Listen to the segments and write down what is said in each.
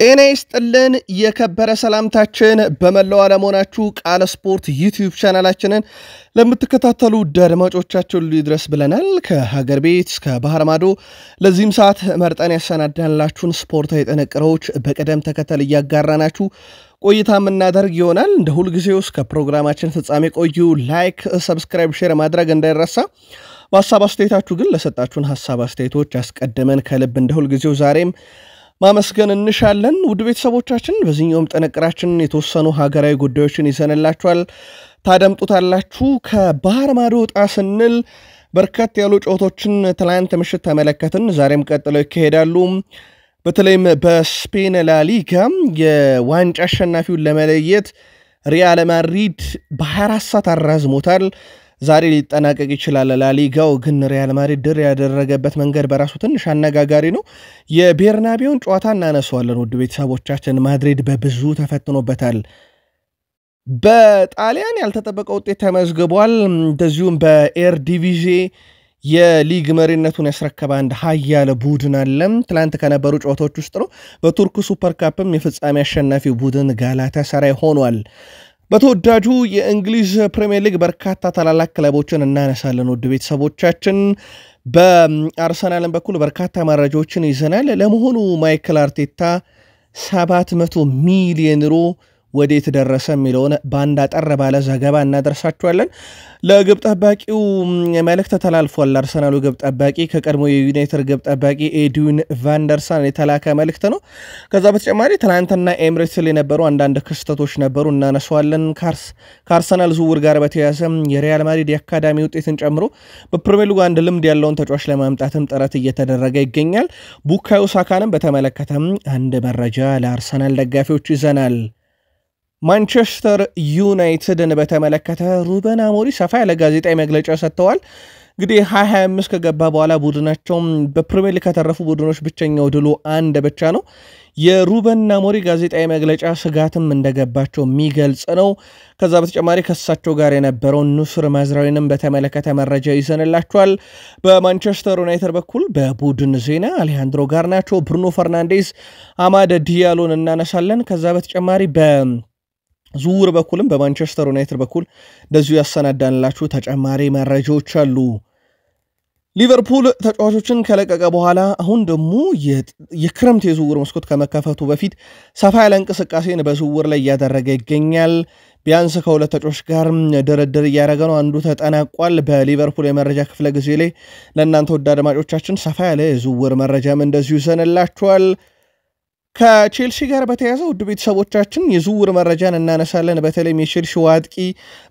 ጤና ይስጥልን የከበረ ሰላምታችን በመላው ዓለም ሆናችሁ ቃል ስፖርት ዩቲዩብ ቻናላችንን ለምትከታተሉ አድማጮቻችን ሊድረስ ብለናል። ከሀገር ቤት እስከ ባህር ማዶ ለዚህም ሰዓት መርጠን ያሰናዳንላችሁን ስፖርታዊ ጥንቅሮች በቀደም ተከተል እያጋራናችሁ ቆይታ የምናደርግ ይሆናል። እንደ ሁል ጊዜው እስከ ፕሮግራማችን ፍጻሜ ቆዩ። ላይክ፣ ሰብስክራይብ፣ ሼር ማድረግ እንዳይረሳ። በሐሳብ አስተያየታችሁ ግን ለሰጣችሁን ሐሳብ አስተያየቶች አስቀድመን ከልብ እንደ ሁል ጊዜው ዛሬም ማመስገን እንሻለን። ውድ ቤተሰቦቻችን በዚህኛውም ጥንቅራችን የተወሰኑ ሀገራዊ ጉዳዮችን ይዘንላችኋል፣ ታደምጡታላችሁ። ከባህር ማዶ ወጣ ስንል በርከት ያሉ ጨዋታዎችን ትላንት ምሽት ተመለከትን፣ ዛሬም ቀጥለው ይካሄዳሉ። በተለይም በስፔን ላሊጋ የዋንጫ አሸናፊውን ለመለየት ሪያል ማድሪድ በ24 ሰዓት አራዝሞታል። ዛሬ ሊጠናቀቅ ይችላል ላሊጋው፣ ግን ሪያል ማድሪድ ድር ያደረገበት መንገድ በራሱ ትንሽ አነጋጋሪ ነው። የቤርናቤውን ጨዋታ እናነሳዋለን። ውድ ቤተሰቦቻችን ማድሪድ በብዙ ተፈትኖበታል። በጣሊያን ያልተጠበቀ ውጤት ተመዝግቧል። እንደዚሁም በኤር ዲቪዜ የሊግ መሪነቱን ያስረከበ አንድ ሀያል ቡድን አለ። ትላንት ከነበሩ ጨዋታዎች ውስጥ ነው። በቱርክ ሱፐር ካፕም የፍጻሜ አሸናፊው ቡድን ጋላታሳራይ ሆኗል። በተወዳጁ የእንግሊዝ ፕሪሚየር ሊግ በርካታ ታላላቅ ክለቦችን እናነሳለን። ውድ ቤተሰቦቻችን በአርሰናልን በኩል በርካታ መረጃዎችን ይዘናል። ለመሆኑ ማይክል አርቴታ 700 ሚሊዮን ዩሮ ወዴት ደረሰ የሚለውን በአንድ አጠር ባለ ዘገባ እናደርሳችኋለን። ለግብ ጠባቂው መልእክት ተላልፏል። አርሰናሉ ግብ ጠባቂ ከቀድሞ የዩናይትድ ግብ ጠባቂ ኤድዊን ቫንደርሳን የተላከ መልእክት ነው። ከዛ በተጨማሪ ትላንትና ኤምሬትስ ላይ የነበሩ አንዳንድ ክስተቶች ነበሩ፣ እናነሳዋለን። ከአርሰናል ዝውውር ጋር በተያያዘ የሪያል ማድሪድ የአካዳሚ ውጤትን ጨምሮ በፕሪሚየር ሊጉ አንድ ልምድ ያለውን ተጫዋች ለማምጣትም ጥረት እየተደረገ ይገኛል። ቡካዮ ሳካንም በተመለከተም አንድ መረጃ ለአርሰናል ደጋፊዎች ይዘናል። ማንቸስተር ዩናይትድን በተመለከተ ሩበን አሞሪም ሰፋ ያለ ጋዜጣዊ መግለጫ ሰጥተዋል። እንግዲህ 2025 ከገባ በኋላ ቡድናቸውም በፕሪሚየር ሊግ ከተረፉ ቡድኖች ብቸኛው ድሉ አንድ ብቻ ነው። የሩበን አሞሪም ጋዜጣዊ መግለጫ ስጋትም እንደገባቸው የሚገልጽ ነው። ከዛ በተጨማሪ ከሳቸው ጋር የነበረውን ኑስር ማዝራዊንም በተመለከተ መረጃ ይዘንላቸዋል። በማንቸስተር ዩናይትድ በኩል በቡድን ዜና አሌሃንድሮ ጋርናቾ፣ ብሩኖ ፈርናንዴዝ፣ አማድ ዲያሎን እናነሳለን። ከዛ በተጨማሪ ዝውውር በኩልም በማንቸስተር ዩናይትድ በኩል እንደዚሁ ያሰናዳንላችሁ ተጨማሪ መረጃዎች አሉ። ሊቨርፑል ተጫዋቾችን ከለቀቀ በኋላ አሁን ደግሞ የክረምት የዝውውር መስኮት ከመከፈቱ በፊት ሰፋ ያለ እንቅስቃሴን በዝውውር ላይ እያደረገ ይገኛል። ቢያንስ ከሁለት ተጫዋቾች ጋር ድርድር እያደረገ ነው። አንዱ ተጠናቋል። በሊቨርፑል የመረጃ ክፍለ ጊዜ ላይ ለእናንተ ውድ አድማጮቻችን ሰፋ ያለ የዝውውር መረጃም እንደዚሁ ይዘንላችኋል። ከቼልሲ ጋር በተያያዘ ውድ ቤተሰቦቻችን የዝውውር መረጃን እናነሳለን። በተለይም የቼልሲ አጥቂ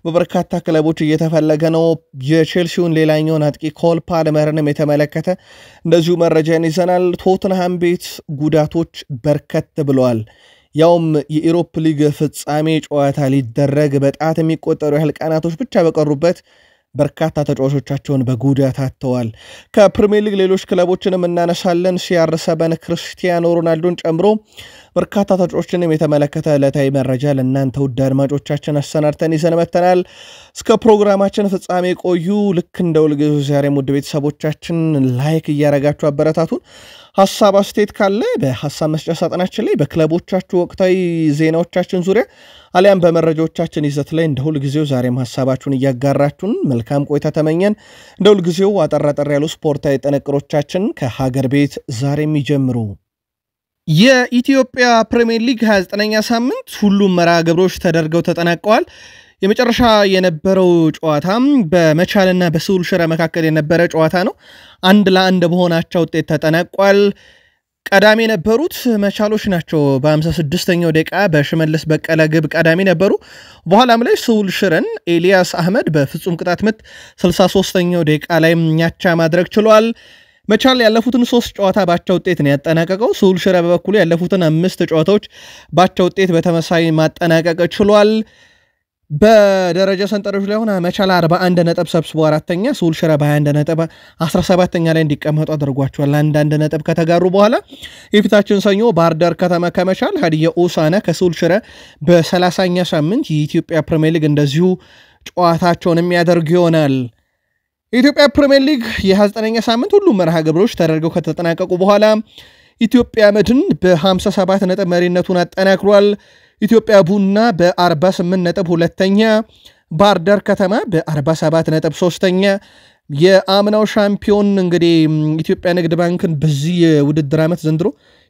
በበርካታ ክለቦች እየተፈለገ ነው። የቼልሲውን ሌላኛውን አጥቂ ኮል ፓልመርንም የተመለከተ እንደዚሁ መረጃን ይዘናል። ቶትንሃም ቤት ጉዳቶች በርከት ብለዋል። ያውም የኢሮፕ ሊግ ፍጻሜ ጨዋታ ሊደረግ በጣት የሚቆጠሩ ያህል ቀናቶች ብቻ በቀሩበት በርካታ ተጫዋቾቻቸውን በጉዳት አጥተዋል። ከፕሪሚየር ሊግ ሌሎች ክለቦችንም እናነሳለን። CR7 ክርስቲያኖ ሮናልዶን ጨምሮ በርካታ ተጫዋቾችንም የተመለከተ ዕለታዊ መረጃ ለእናንተ ውድ አድማጮቻችን አሰናድተን ይዘን መጥተናል። እስከ ፕሮግራማችን ፍጻሜ ቆዩ። ልክ እንደ ሁልጊዜው ዛሬም ውድ ቤተሰቦቻችን ላይክ እያረጋችሁ አበረታቱን። ሐሳብ አስተያየት ካለ በሐሳብ መስጫ ሳጥናችን ላይ በክለቦቻችሁ ወቅታዊ ዜናዎቻችን ዙሪያ አሊያም በመረጃዎቻችን ይዘት ላይ እንደ ሁልጊዜው ዛሬም ሐሳባችሁን እያጋራችሁን መልካም ቆይታ ተመኘን። እንደ ሁልጊዜው አጠር ያሉ ስፖርታዊ ጥንቅሮቻችን ከሀገር ቤት ዛሬም ይጀምሩ። የኢትዮጵያ ፕሪሚየር ሊግ 29ኛ ሳምንት ሁሉም መርሃ ግብሮች ተደርገው ተጠናቀዋል። የመጨረሻ የነበረው ጨዋታም በመቻልና በስሁል ሽረ መካከል የነበረ ጨዋታ ነው። 1-1 በሆናቸው ውጤት ተጠናቋል። ቀዳሚ የነበሩት መቻሎች ናቸው። በ56ኛው ደቂቃ በሽመልስ በቀለ ግብ ቀዳሚ ነበሩ። በኋላም ላይ ስሁል ሽረን ኤልያስ አህመድ በፍጹም ቅጣት ምት 63ኛው ደቂቃ ላይ ያቻ ማድረግ ችሏል። መቻል ያለፉትን 3 ጨዋታ ባቻ ውጤት ነው ያጠናቀቀው። ስሁል ሽረ በበኩሉ ያለፉትን 5 ጨዋታዎች ባቻ ውጤት በተመሳይ ማጠናቀቅ ችሏል። በደረጃ ሰንጠረዡ ላይ ሆነ መቻል 41 ነጥብ ሰብስቦ አራተኛ፣ ስሁል ሽረ በ21 ነጥብ 17ኛ ላይ እንዲቀመጡ አድርጓቸዋል። አንዳንድ ነጥብ ከተጋሩ በኋላ የፊታችን ሰኞ ባህር ዳር ከተማ ከመቻል፣ ሀዲያ ሆሳዕና ከስሁል ሽረ በ30ኛ ሳምንት የኢትዮጵያ ፕሪሚየር ሊግ እንደዚሁ ጨዋታቸውን የሚያደርጉ ይሆናል። የኢትዮጵያ ፕሪሚየር ሊግ የ29ኛ ሳምንት ሁሉም መርሃ ግብሮች ተደርገው ከተጠናቀቁ በኋላ ኢትዮጵያ መድን በ57 ነጥብ መሪነቱን አጠናክሯል። ኢትዮጵያ ቡና በ48 ነጥብ ሁለተኛ፣ ባህር ዳር ከተማ በ47 ነጥብ ሶስተኛ። የአምናው ሻምፒዮን እንግዲህ ኢትዮጵያ ንግድ ባንክን በዚህ የውድድር ዓመት ዘንድሮ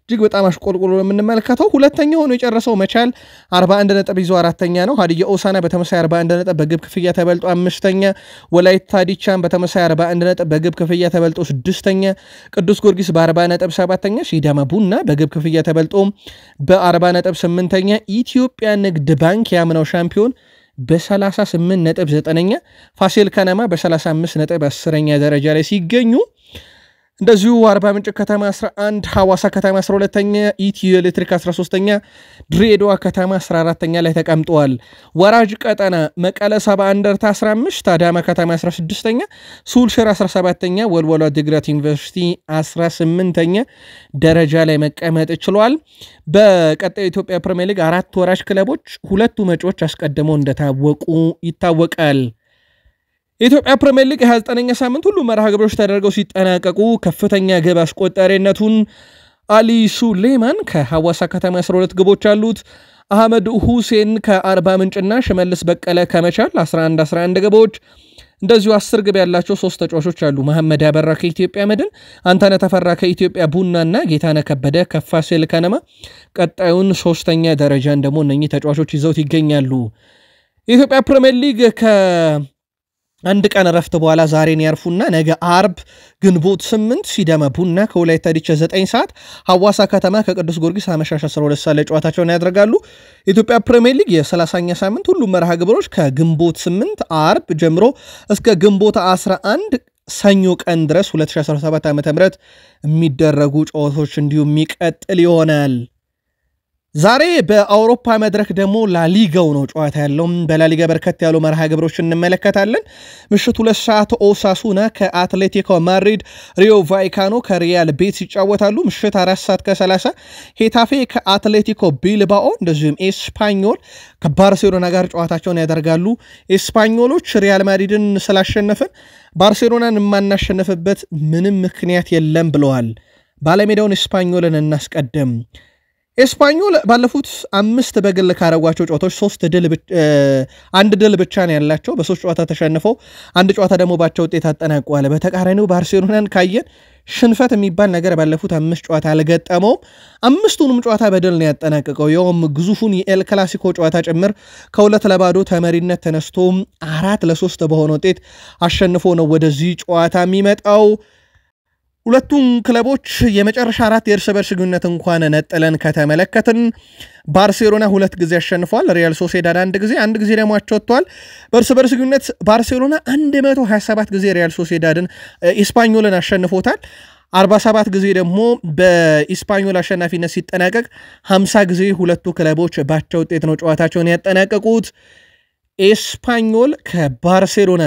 እጅግ በጣም አሽቆልቁሎ የምንመለከተው ሁለተኛ ሆኖ የጨረሰው መቻል 41 ነጥብ ይዞ አራተኛ ነው። ሀዲያ ሆሳዕና በተመሳሳይ 41 ነጥብ በግብ ክፍያ ተበልጦ አምስተኛ፣ ወላይታ ዲቻን በተመሳሳይ 41 ነጥብ በግብ ክፍያ ተበልጦ ስድስተኛ፣ ቅዱስ ጊዮርጊስ በ40 ነጥብ ሰባተኛ፣ ሲዳማ ቡና በግብ ክፍያ ተበልጦ በ40 ነጥብ ስምንተኛ፣ ኢትዮጵያ ንግድ ባንክ ያምናው ሻምፒዮን በ38 ነጥብ ዘጠነኛ፣ ፋሲል ከነማ በ35 ነጥብ 10ኛ ደረጃ ላይ ሲገኙ እንደዚሁ አርባ ምንጭ ከተማ 11፣ ሐዋሳ ከተማ 12ኛ፣ ኢትዮ ኤሌክትሪክ 13ኛ፣ ድሬዳዋ ከተማ 14ኛ ላይ ተቀምጠዋል። ወራጅ ቀጠና መቀለ 70 እንደርታ 15፣ አዳማ ከተማ 16ኛ፣ ሱልሽር 17ኛ፣ ወልወሎ ዓዲግራት ዩኒቨርሲቲ 18ኛ ደረጃ ላይ መቀመጥ ችሏል። በቀጣዩ ኢትዮጵያ ፕሪሚየር ሊግ 4 ወራጅ ክለቦች ሁለቱ መጪዎች አስቀድመው እንደታወቁ ይታወቃል። የኢትዮጵያ ፕሪሚየር ሊግ 29ኛ ሳምንት ሁሉ መርሃ ግብሮች ተደርገው ሲጠናቀቁ ከፍተኛ ግብ አስቆጣሪነቱን አሊ ሱሌማን ከሐዋሳ ከተማ 12 ግቦች አሉት። አህመድ ሁሴን ከአርባ ምንጭና ሽመልስ በቀለ ከመቻል 11 ግቦች፣ እንደዚሁ 10 ግብ ያላቸው 3 ተጫዋቾች አሉ። መሐመድ አበራ ከኢትዮጵያ መድን፣ አንተነህ ተፈራ ከኢትዮጵያ ቡናና ጌታነህ ከበደ ከፋሲል ከነማ ቀጣዩን 3ኛ ደረጃን ደግሞ እነኚህ ተጫዋቾች ይዘውት ይገኛሉ። የኢትዮጵያ ፕሪሚየር ሊግ አንድ ቀን ረፍት በኋላ ዛሬን ያርፉና ነገ አርብ ግንቦት 8 ሲዳማ ቡና ከወላይታ ዲቻ 9 ሰዓት፣ ሐዋሳ ከተማ ከቅዱስ ጊዮርጊስ አመሻሽ 12 ሰዓት ላይ ጨዋታቸውን ያደርጋሉ። የኢትዮጵያ ፕሪሚየር ሊግ የ30ኛ ሳምንት ሁሉም መርሃ ግብሮች ከግንቦት 8 አርብ ጀምሮ እስከ ግንቦት 11 ሰኞ ቀን ድረስ 2017 ዓ.ም የሚደረጉ ጨዋታዎች እንዲሁም የሚቀጥል ይሆናል። ዛሬ በአውሮፓ መድረክ ደግሞ ላሊጋው ነው ጨዋታ ያለው። በላሊጋ በርከት ያሉ መርሃ ግብሮች እንመለከታለን። ምሽት 2 ሰዓት ኦሳሱና ከአትሌቲኮ ማድሪድ፣ ሪዮ ቫይካኖ ከሪያል ቤቲስ ይጫወታሉ። ምሽት 4 ሰዓት ከ30 ሄታፌ ከአትሌቲኮ ቢልባኦ፣ እንደዚሁም ኤስፓኞል ከባርሴሎና ጋር ጨዋታቸውን ያደርጋሉ። ኤስፓኞሎች ሪያል ማድሪድን ስላሸነፈን ባርሴሎናን የማናሸነፍበት ምንም ምክንያት የለም ብለዋል። ባለሜዳውን ኤስፓኞልን እናስቀድም። ኤስፓኞል ባለፉት 5 በግል ካረጓቸው ጨዋታዎች 1 ድል ብቻ ነው ያላቸው። በ3 ጨዋታ ተሸንፈው 1 ጨዋታ ደግሞ ባቸው ውጤት አጠናቀዋል። በተቃራኒው ባርሴሎናን ካየን ሽንፈት የሚባል ነገር ባለፉት 5 ጨዋታ አልገጠመውም። 5ቱንም ጨዋታ በድል ነው ያጠናቀቀው። ያውም ግዙፉን የኤል ክላሲኮ ጨዋታ ጭምር ከ2-0 ተመሪነት ተነስቶ 4-3 በሆነ ውጤት አሸንፎ ነው ወደዚህ ጨዋታ የሚመጣው። ሁለቱም ክለቦች የመጨረሻ 4 የእርስ በርስ ግንኙነት እንኳን ነጥለን ከተመለከትን ባርሴሎና 2 ጊዜ አሸንፏል። ሪያል ሶሴዳድ 1 ጊዜ ደግሞ አቻ ወጥቷል። በእርስ በርስ ግንኙነት ባርሴሎና 127 ጊዜ ሪያል ሶሴዳድን ኢስፓኞልን አሸንፎታል። 47 ጊዜ ደግሞ በኢስፓኞል አሸናፊነት ሲጠናቀቅ 50 ጊዜ ሁለቱ ክለቦች ባቻ ውጤት ነው ጨዋታቸውን ያጠናቀቁት። ኤስፓኞል ከባርሴሎና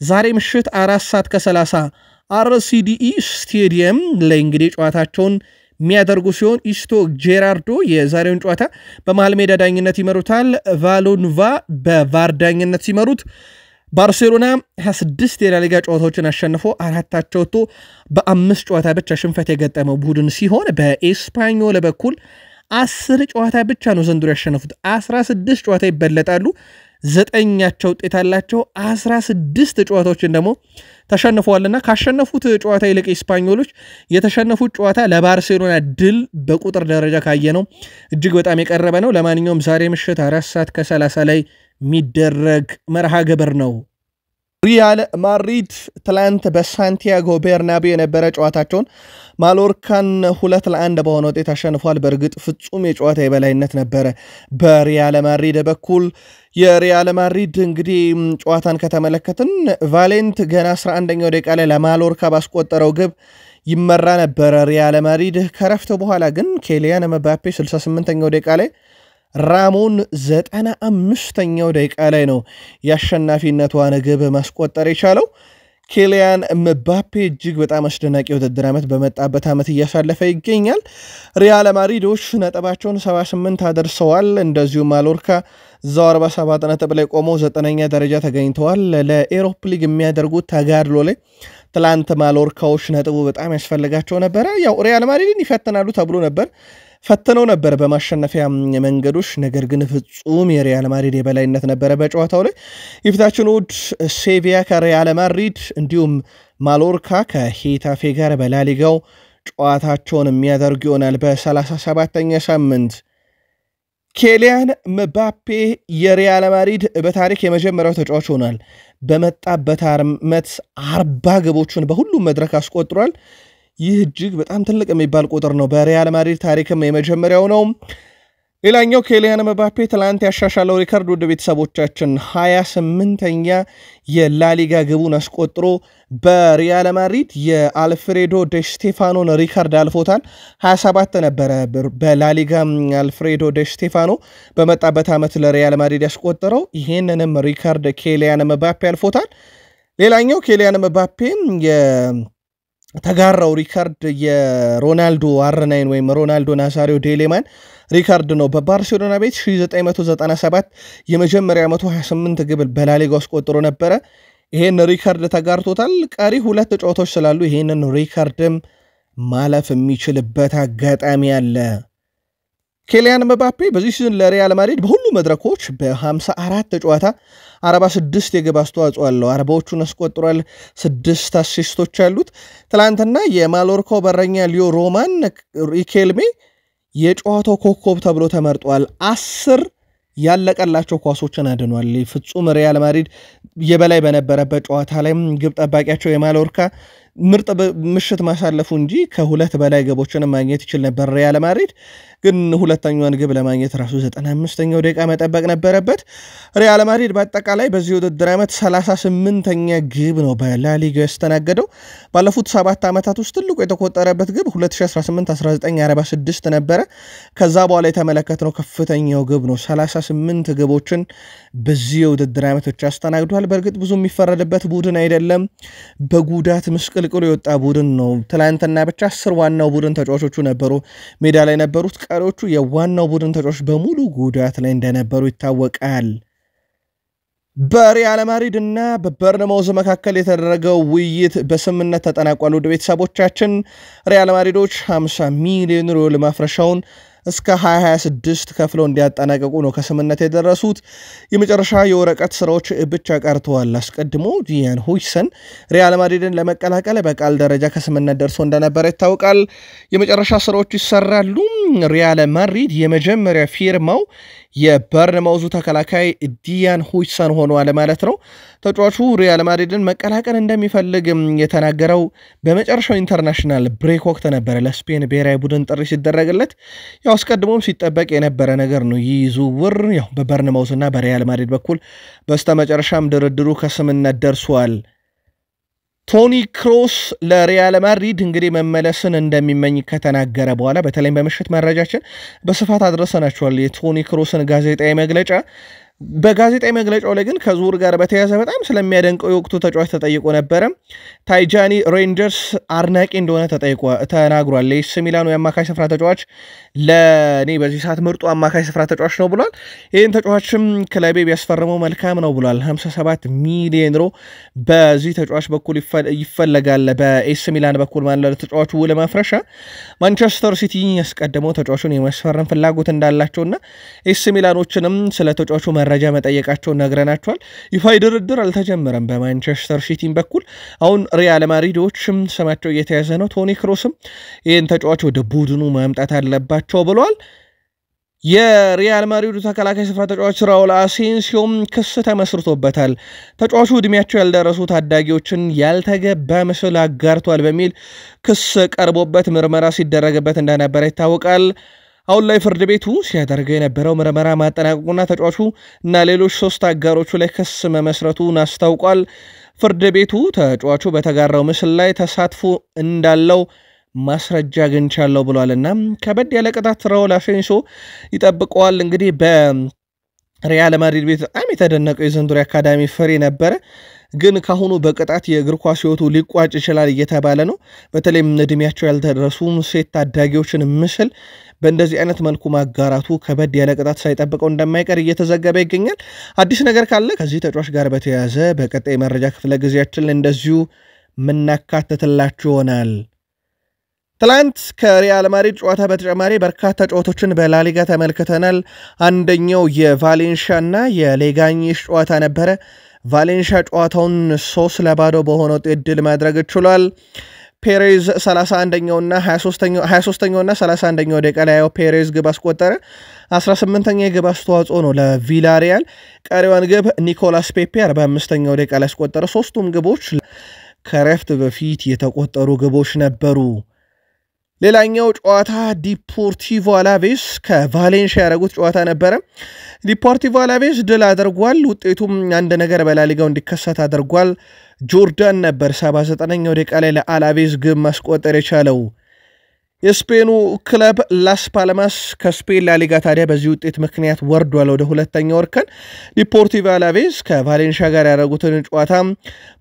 ዛሬ ምሽት 4 ሰዓት ከ30 አርሲዲኢ ስቴዲየም ላይ እንግዲህ ጨዋታቸውን የሚያደርጉ ሲሆን ኢስቶ ጄራርዶ የዛሬውን ጨዋታ በመሃል ሜዳ ዳኝነት ይመሩታል። ቫሎንቫ በቫር ዳኝነት ሲመሩት ባርሴሎና 26 የላሊጋ ጨዋታዎችን አሸንፎ 4 አቻ ወጥቶ በ5 ጨዋታ ብቻ ሽንፈት የገጠመው ቡድን ሲሆን በኤስፓኞል በኩል 10 ጨዋታ ብቻ ነው ዘንድሮ ያሸነፉት። 16 ጨዋታ ይበለጣሉ። 9 አቻ ውጤት አላቸው። 16 ጨዋታዎችን ደግሞ ተሸንፈዋልና ካሸነፉት ጨዋታ ይልቅ ኢስፓኞሎች የተሸነፉት ጨዋታ ለባርሴሎና ድል በቁጥር ደረጃ ካየነው እጅግ በጣም የቀረበ ነው። ለማንኛውም ዛሬ ምሽት 4 ሰዓት ከ30 ላይ የሚደረግ መርሃ ግብር ነው። ሪያል ማድሪድ ትላንት በሳንቲያጎ ቤርናቤው የነበረ ጨዋታቸውን ማሎርካን 2-1 በሆነ ውጤት አሸንፏል። በእርግጥ ፍጹም የጨዋታ የበላይነት ነበረ በሪያል ማድሪድ በኩል። የሪያል ማድሪድ እንግዲህ ጨዋታን ከተመለከትን ቫሌንት ገና 11ኛው ደቂቃ ላይ ለማሎርካ ባስቆጠረው ግብ ይመራ ነበረ ሪያል ማድሪድ። ከረፍት በኋላ ግን ኬሊያን ምባፔ 68ኛው ደቂቃ ላይ፣ ራሞን 95ኛው ደቂቃ ላይ ነው የአሸናፊነቷን ግብ ማስቆጠር የቻለው። ኬሊያን ምባፔ እጅግ በጣም አስደናቂ ውድድር ዓመት በመጣበት ዓመት እያሳለፈ ይገኛል። ሪያል ማድሪዶች ነጥባቸውን 78 አደርሰዋል። እንደዚሁ ማሎርካ እዛው 47 ነጥብ ላይ ቆመው 9ኛ ደረጃ ተገኝተዋል። ለኤሮፕ ሊግ የሚያደርጉት ተጋድሎ ላይ ትላንት ማሎርካዎች ነጥቡ በጣም ያስፈልጋቸው ነበር። ያው ሪያል ማድሪድን ይፈተናሉ ተብሎ ነበር ፈተነው ነበር በማሸነፊያ መንገዶች ነገር ግን ፍጹም የሪያል ማድሪድ የበላይነት ነበር በጨዋታው ላይ የፊታችን እሁድ ሴቪያ ከሪያል ማድሪድ እንዲሁም ማሎርካ ከሄታፌ ጋር በላሊጋው ጨዋታቸውን የሚያደርጉ ይሆናል በ37ኛ ሳምንት ኬሊያን ምባፔ የሪያል ማድሪድ በታሪክ የመጀመሪያው ተጫዋች ሆኗል በመጣበት ዓመት 40 ግቦችን በሁሉም መድረክ አስቆጥሯል ይህ እጅግ በጣም ትልቅ የሚባል ቁጥር ነው በሪያል ማድሪድ ታሪክም የመጀመሪያው ነው ሌላኛው ኬሊያን ምባፔ ትላንት ያሻሻለው ሪካርድ ወደ ቤተሰቦቻችን 28ኛ የላሊጋ ግቡን አስቆጥሮ በሪያል ማድሪድ የአልፍሬዶ ዴ ስቴፋኖን ሪካርድ አልፎታል 27 ነበረ በላሊጋ አልፍሬዶ ዴ ስቴፋኖ በመጣበት ዓመት ለሪያል ማድሪድ ያስቆጠረው ይሄንንም ሪካርድ ኬሊያን ምባፔ አልፎታል ሌላኛው ኬሊያን ምባፔ ተጋራው ሪካርድ የሮናልዶ አር9 ወይም ሮናልዶ ናዛሪዮ ዴሌማን ሪካርድ ነው በባርሴሎና ቤት 1997 የመጀመሪያ 128 ግብ በላሊጋው አስቆጥሮ ነበር ይሄን ሪካርድ ተጋርቶታል ቀሪ ሁለት ጨዋታዎች ስላሉ ይሄንን ሪካርድም ማለፍ የሚችልበት አጋጣሚ አለ ኬሊያን ምባፔ በዚህ ሲዝን ለሪያል ማድሪድ በሁሉ መድረኮች በ54 ጨዋታ 46 የግብ አስተዋጽኦ አለው 40ዎቹን አስቆጥሯል 6 አሲስቶች አሉት ትላንትና የማሎርካው በረኛ ሊዮ ሮማን ሪኬልሜ የጨዋታው ኮከብ ተብሎ ተመርጧል 10 ያለቀላቸው ኳሶችን አድኗል ፍጹም ሪያል ማድሪድ የበላይ በነበረበት ጨዋታ ላይ ግብ ጠባቂያቸው የማሎርካ ምርጥ ምሽት ማሳለፉ እንጂ ከሁለት በላይ ግቦችን ማግኘት ይችል ነበር ሪያል ማድሪድ ግን ሁለተኛውን ግብ ለማግኘት ራሱ 95ኛው ደቂቃ መጠበቅ ነበረበት ሪያል ማድሪድ በአጠቃላይ በዚህ ውድድር ዓመት 38ኛ ግብ ነው በላሊጋው ያስተናገደው ባለፉት 7 ዓመታት ውስጥ ትልቁ የተቆጠረበት ግብ 2018-1946 ነበረ ከዛ በኋላ የተመለከትነው ከፍተኛው ግብ ነው 38 ግቦችን በዚህ ውድድር ዓመት ብቻ አስተናግዷል በእርግጥ ብዙ የሚፈረድበት ቡድን አይደለም በጉዳት ምስቅልቅሉ የወጣ ቡድን ነው ትላንትና ብቻ 10 ዋናው ቡድን ተጫዋቾቹ ነበሩ ሜዳ ላይ ነበሩት ቀሪዎቹ የዋናው ቡድን ተጫዋቾች በሙሉ ጉዳት ላይ እንደነበሩ ይታወቃል በሪያል ማድሪድ እና በበርነማውዝ መካከል የተደረገው ውይይት በስምምነት ተጠናቋል ወደ ቤተሰቦቻችን ሪያል ማድሪዶች 50 ሚሊዮን ዩሮ ማፍረሻውን እስከ 2026 ከፍለው እንዲያጠናቀቁ ነው ከስምምነት የደረሱት የመጨረሻ የወረቀት ስራዎች ብቻ ቀርተዋል አስቀድሞ ዲያን ሁይሰን ሪያል ማድሪድን ለመቀላቀል በቃል ደረጃ ከስምምነት ደርሶ እንደነበረ ይታወቃል የመጨረሻ ስራዎች ይሰራሉ ሪያል ማድሪድ የመጀመሪያ ፊርማው የበርነማውዙ ተከላካይ ዲያን ሁይሰን ሆኗል ማለት ነው ተጫዋቹ ሪያል ማድሪድን መቀላቀል እንደሚፈልግ የተናገረው በመጨረሻው ኢንተርናሽናል ብሬክ ወቅት ነበር ለስፔን ብሔራዊ ቡድን ጥሪ ሲደረግለት ያው አስቀድሞም ሲጠበቅ የነበረ ነገር ነው ይህ ዝውውር ያው በበርነማውዝ እና በሪያል ማድሪድ በኩል በስተመጨረሻም ድርድሩ ከስምምነት ደርሷል ቶኒ ክሮስ ለሪያል ማድሪድ እንግዲህ መመለስን እንደሚመኝ ከተናገረ በኋላ በተለይም በምሽት መረጃችን በስፋት አድርሰናችኋል የቶኒ ክሮስን ጋዜጣዊ መግለጫ በጋዜጣዊ መግለጫው ላይ ግን ከዙር ጋር በተያያዘ በጣም ስለሚያደንቀው የወቅቱ ተጫዋች ተጠይቆ ነበር ታይጃኒ ሬንጀርስ አርናቂ እንደሆነ ተናግሯል ለኤሲ ሚላኑ የአማካይ ስፍራ ተጫዋች ለኔ በዚህ ሰዓት ምርጡ አማካይ ስፍራ ተጫዋች ነው ብሏል ይህን ተጫዋችም ክለቤ ቢያስፈርመው መልካም ነው ብሏል 57 ሚሊዮን ዩሮ በዚህ ተጫዋች በኩል ይፈለጋል በኤሲ ሚላን በኩል ማለት ተጫዋቹ ለማፍረሻ ማንቸስተር ሲቲ ያስቀደመው ተጫዋቹን የማስፈረም ፍላጎት እንዳላቸውና ኤሲ ሚላኖችንም ስለ ተጫዋቹ መረጃ መጠየቃቸው ነግረናቸዋል ይፋይ ድርድር አልተጀመረም በማንቸስተር ሲቲም በኩል አሁን ሪያል ማድሪዶችም ስማቸው እየተያዘ ነው ቶኒ ክሮስም ይህን ተጫዋች ወደ ቡድኑ ማምጣት አለባቸው ብሏል የሪያል ማድሪዱ ተከላካይ ስፍራ ተጫዋች ራውል አሴንሲዮም ክስ ተመስርቶበታል ተጫዋቹ እድሜያቸው ያልደረሱ ታዳጊዎችን ያልተገባ ምስል አጋርቷል በሚል ክስ ቀርቦበት ምርመራ ሲደረግበት እንደነበረ ይታወቃል አሁን ላይ ፍርድ ቤቱ ሲያደርገው የነበረው ምርመራ ማጠናቀቁና ተጫዋቹ እና ሌሎች 3 አጋሮቹ ላይ ክስ መመስረቱን አስታውቋል ፍርድ ቤቱ ተጫዋቹ በተጋራው ምስል ላይ ተሳትፎ እንዳለው ማስረጃ አግኝቻለሁ ብሏልና ከበድ ያለ ቅጣት ራውል አሴንሲዮ ይጠብቀዋል እንግዲህ በሪያል ማድሪድ ቤት በጣም የተደነቀው የዘንድሮ አካዳሚ ፍሬ ነበር ግን ካሁኑ በቅጣት የእግር ኳስ ህይወቱ ሊቋጭ ይችላል እየተባለ ነው በተለይም እድሜያቸው ያልተደረሱ ሴት ታዳጊዎችን ምስል በእንደዚህ አይነት መልኩ ማጋራቱ ከበድ ያለ ቅጣት ሳይጠብቀው እንደማይቀር እየተዘገበ ይገኛል አዲስ ነገር ካለ ከዚህ ተጫዋች ጋር በተያያዘ በቀጣይ መረጃ ክፍለ ጊዜያችን እንደዚሁ ምናካተትላችሁ ይሆናል። ትላንት ከሪያል ማድሪድ ጨዋታ በተጨማሪ በርካታ ጨዋታዎችን በላሊጋ ተመልክተናል። አንደኛው የቫሌንሺያና የሌጋኒስ ጨዋታ ነበረ። ቫሌንሺያ ጨዋታውን 3-0 በሆነ ውጤት ድል ማድረግ ችሏል። ፔሬዝ 31ኛውና 23ኛውና 31ኛው ደቂቃ ላይ ፔሬዝ ግብ አስቆጠረ። 18ኛ የግብ አስተዋጽኦ ነው ለቪላሪያል። ቀሪዋን ግብ ኒኮላስ ፔፔ 45ኛው ደቂቃ ላይ አስቆጠረ። ሶስቱም ግቦች ከረፍት በፊት የተቆጠሩ ግቦች ነበሩ። ሌላኛው ጨዋታ ዲፖርቲቮ አላቬስ ከቫሌንሺያ ያደረጉት ጨዋታ ነበረ። ዲፖርቲቮ አላቬስ ድል አድርጓል። ውጤቱም አንድ ነገር በላሊጋው እንዲከሰት አድርጓል። ጆርዳን ነበር 79ኛው ደቂቃ ላይ ለአላቬስ ግብ ማስቆጠር የቻለው። የስፔኑ ክለብ ላስ ፓልማስ ከስፔን ላሊጋ ታዲያ በዚህ ውጤት ምክንያት ወርዷል ወደ ሁለተኛው እርከን። ዲፖርቲቮ አላቬስ ከቫሌንሺያ ጋር ያደረጉትን ጨዋታ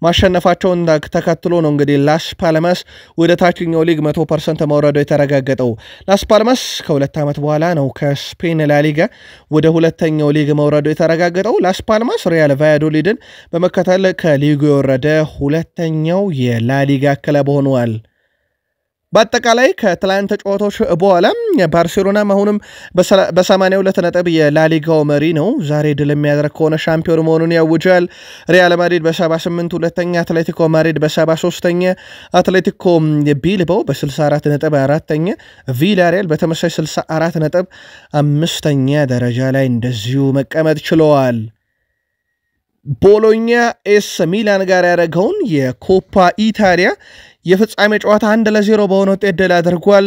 ማሸነፋቸውን ተከትሎ ነው እንግዲህ ላስ ፓልማስ ወደ ታችኛው ሊግ 100% መውረዱ የተረጋገጠው። ላስ ፓልማስ ከ2 ዓመት በኋላ ነው ከስፔን ላሊጋ ወደ ሁለተኛው ሊግ መውረዱ የተረጋገጠው። ላስ ፓልማስ ሪያል ቫያዶሊድን በመከተል ከሊጉ የወረደ ሁለተኛው የላሊጋ ክለብ ሆኗል። በአጠቃላይ ከትላንት ጨዋታዎች በኋላ ባርሴሎና አሁንም በ82 ነጥብ የላሊጋው መሪ ነው። ዛሬ ድል የሚያደርግ ከሆነ ሻምፒዮን መሆኑን ያውጃል። ሪያል ማድሪድ በ78 ሁለተኛ፣ አትሌቲኮ ማድሪድ በ73ኛ፣ አትሌቲኮ ቢልባው በ64 ነጥብ አራተኛ፣ ቪላሪያል በተመሳሳይ 64 ነጥብ አምስተኛ ደረጃ ላይ እንደዚሁ መቀመጥ ችለዋል። ቦሎኛ ኤስ ሚላን ጋር ያደረገውን የኮፓ ኢታሊያ የፍጻሜ ጨዋታ 1-0 በሆነ ውጤት ድል አድርጓል።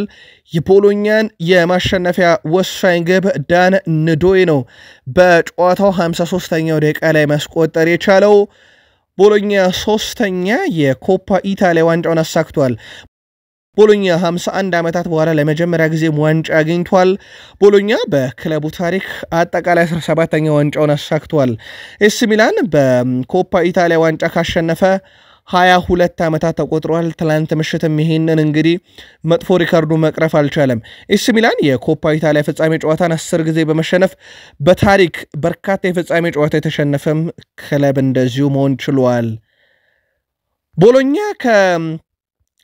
የቦሎኛን የማሸነፊያ ወሳኝ ግብ ዳን ንዶይ ነው በጨዋታው 53ኛው ደቂቃ ላይ ማስቆጠር የቻለው። ቦሎኛ 3ኛ የኮፓ ኢታሊያ ዋንጫውን አሳክቷል። ቦሎኛ 51 ዓመታት በኋላ ለመጀመሪያ ጊዜ ዋንጫ አግኝቷል። ቦሎኛ በክለቡ ታሪክ አጠቃላይ 17ኛ ዋንጫውን አሳክቷል። ኤስ ሚላን በኮፓ ኢታሊያ ዋንጫ ካሸነፈ 22 ዓመታት ተቆጥሯል። ትላንት ምሽትም ይሄንን እንግዲህ መጥፎ ሪካርዱ መቅረፍ አልቻለም። ኤስ ሚላን የኮፓ ኢታሊያ ፍጻሜ ጨዋታን 10 ጊዜ በመሸነፍ በታሪክ በርካታ የፍጻሜ ጨዋታ የተሸነፈም ክለብ እንደዚሁ መሆን ችሏል። ቦሎኛ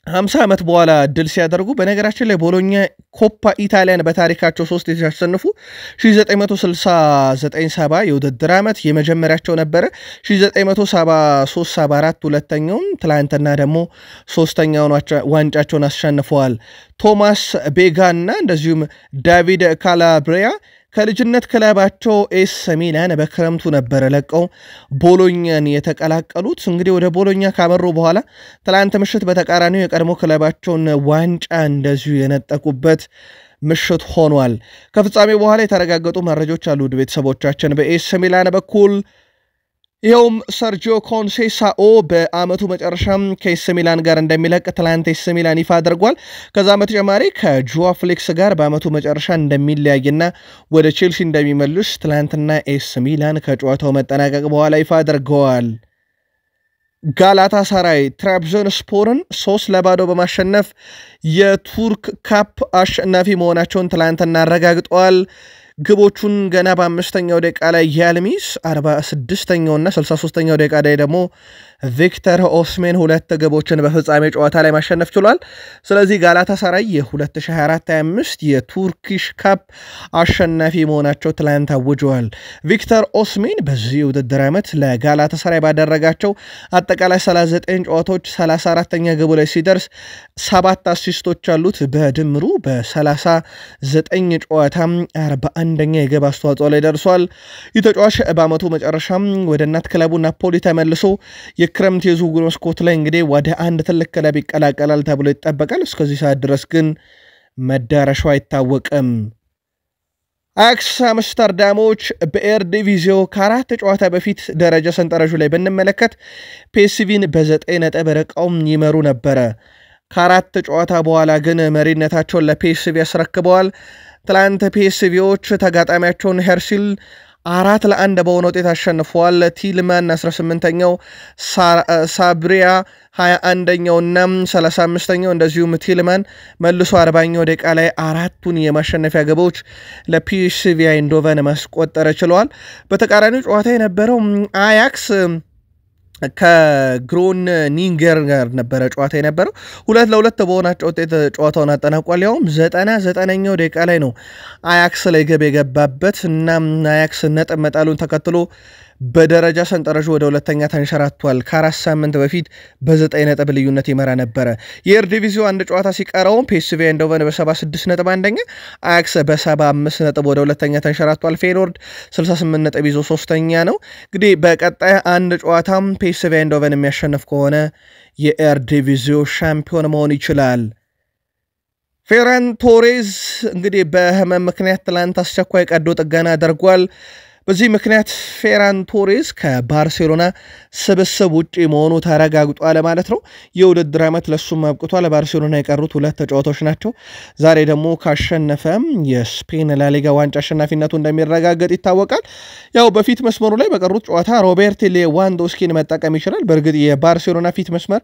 ከ50 ዓመት በኋላ ድል ሲያደርጉ፣ በነገራችን ላይ ቦሎኛ ኮፓ ኢታሊያን በታሪካቸው 3 ሲያሸንፉ 1969/70 የውድድር ዓመት የመጀመሪያቸው ነበረ። 1973/74 ሁለተኛውን፣ ትላንትና ደግሞ ሶስተኛውን ዋንጫቸውን አሸንፈዋል። ቶማስ ቤጋ እና እንደዚሁም ዳቪድ ካላብሪያ ከልጅነት ክለባቸው ኤስ ሚላን በክረምቱ ነበር ለቀው ቦሎኛን የተቀላቀሉት። እንግዲህ ወደ ቦሎኛ ካመሩ በኋላ ትላንት ምሽት በተቃራኒው የቀድሞ ክለባቸውን ዋንጫ እንደዚሁ የነጠቁበት ምሽት ሆኗል። ከፍጻሜ በኋላ የተረጋገጡ መረጃዎች አሉ ውድ ቤተሰቦቻችን በኤስ ሚላን በኩል። ይኸውም ሰርጂዮ ኮንሴሳኦ በአመቱ መጨረሻም ከኤስ ሚላን ጋር እንደሚለቅ ትላንት ኤስ ሚላን ይፋ አድርጓል። ከዛ በተጨማሪ ከጆዋ ፍሌክስ ጋር በአመቱ መጨረሻ እንደሚለያይና ወደ ቼልሲ እንደሚመልስ ትላንትና ኤስ ሚላን ከጨዋታው መጠናቀቅ በኋላ ይፋ አድርገዋል። ጋላታሳራይ ትራብዞንስፖርን 3-0 በማሸነፍ የቱርክ ካፕ አሸናፊ መሆናቸውን ትላንትና አረጋግጠዋል። ግቦቹን ገና በ5ኛው ደቂቃ ላይ ያልሚስ 46ኛውና 63ኛው ደቂቃ ላይ ደግሞ ቪክተር ኦስሜን 2 ግቦችን በፍጻሜ ጨዋታ ላይ ማሸነፍ ችሏል። ስለዚህ ጋላታሳራይ የ2024-25 የቱርኪሽ ካፕ አሸናፊ መሆናቸው ትላንት አውጀዋል። ቪክተር ኦስሜን በዚህ ውድድር ዓመት ለጋላታሳራይ ባደረጋቸው አጠቃላይ 39 ጨዋታዎች 34ኛ ግቡ ላይ ሲደርስ 7 አሲስቶች አሉት። በድምሩ በ39 ጨዋታ 41ኛ የግብ አስተዋጽኦ ላይ ደርሷል። ይህ ተጫዋች በአመቱ መጨረሻም ወደ እናት ክለቡ ናፖሊ ተመልሶ የክረምት የዝውውር መስኮት ላይ እንግዲህ ወደ አንድ ትልቅ ክለብ ይቀላቀላል ተብሎ ይጠበቃል። እስከዚህ ሰዓት ድረስ ግን መዳረሻው አይታወቅም። አያክስ አምስተርዳሞች በኤር ዲቪዚዮ ከ4 ጨዋታ በፊት ደረጃ ሰንጠረዡ ላይ ብንመለከት ፒኤስቪን በ9 ነጥብ ርቀው ይመሩ ነበረ። ከ4 ጨዋታ በኋላ ግን መሪነታቸውን ለፒኤስቪ ያስረክበዋል። ትላንት ፒኤስቪዎች ተጋጣሚያቸውን ሄርሲል 4-1 በሆነ ውጤት አሸንፈዋል። ቲልማን 18ኛው፣ ሳብሪያ 21ኛውና 35ኛው እንደዚሁም ቲልማን መልሶ 40ኛው ደቂቃ ላይ 4ቱን የማሸነፊያ ግቦች ለፒኤስቪ አይንዶቨን ማስቆጠር ችለዋል። በተቃራኒው ጨዋታ የነበረው አያክስ ከግሮኒንገር ጋር ነበረ ጨዋታ የነበረው 2-2 በሆናቸው ውጤት ጨዋታውን አጠናቋል። ያውም 99ኛው ደቂቃ ላይ ነው አያክስ ላይ ገብ የገባበት እና አያክስ ነጥብ መጣሉን ተከትሎ በደረጃ ሰንጠረዡ ወደ ሁለተኛ ተንሸራቷል። ከ4 ሳምንት በፊት በ9 ነጥብ ልዩነት ይመራ ነበረ። የኤርዲቪዚዮ አንድ ጨዋታ ሲቀረው ፒኤስቪ አይንድሆቨን በ76 ነጥብ አንደኛ፣ አያክስ በ75 ነጥብ ወደ ሁለተኛ ተንሸራቷል። ፌኖርድ 68 ነጥብ ይዞ ሶስተኛ ነው። እንግዲህ በቀጣይ አንድ ጨዋታም ፒኤስቪ አይንድሆቨን የሚያሸንፍ ከሆነ የኤርዲቪዚዮ ሻምፒዮን መሆን ይችላል። ፌራን ቶሬዝ እንግዲህ በህመም ምክንያት ትላንት አስቸኳይ ቀዶ ጥገና አድርጓል። በዚህ ምክንያት ፌራን ቶሬዝ ከባርሴሎና ስብስብ ውጪ መሆኑ ተረጋግጧል ማለት ነው። የውድድር ዓመት ለሱም አብቅቷል። ባርሴሎና የቀሩት 2 ተጫዋቾች ናቸው። ዛሬ ደግሞ ካሸነፈም የስፔን ላሊጋ ዋንጫ አሸናፊነቱ እንደሚረጋገጥ ይታወቃል። ያው በፊት መስመሩ ላይ በቀሩት ጨዋታ ሮቤርት ሌዋንዶስኪን መጠቀም ይችላል። በእርግጥ የባርሴሎና ፊት መስመር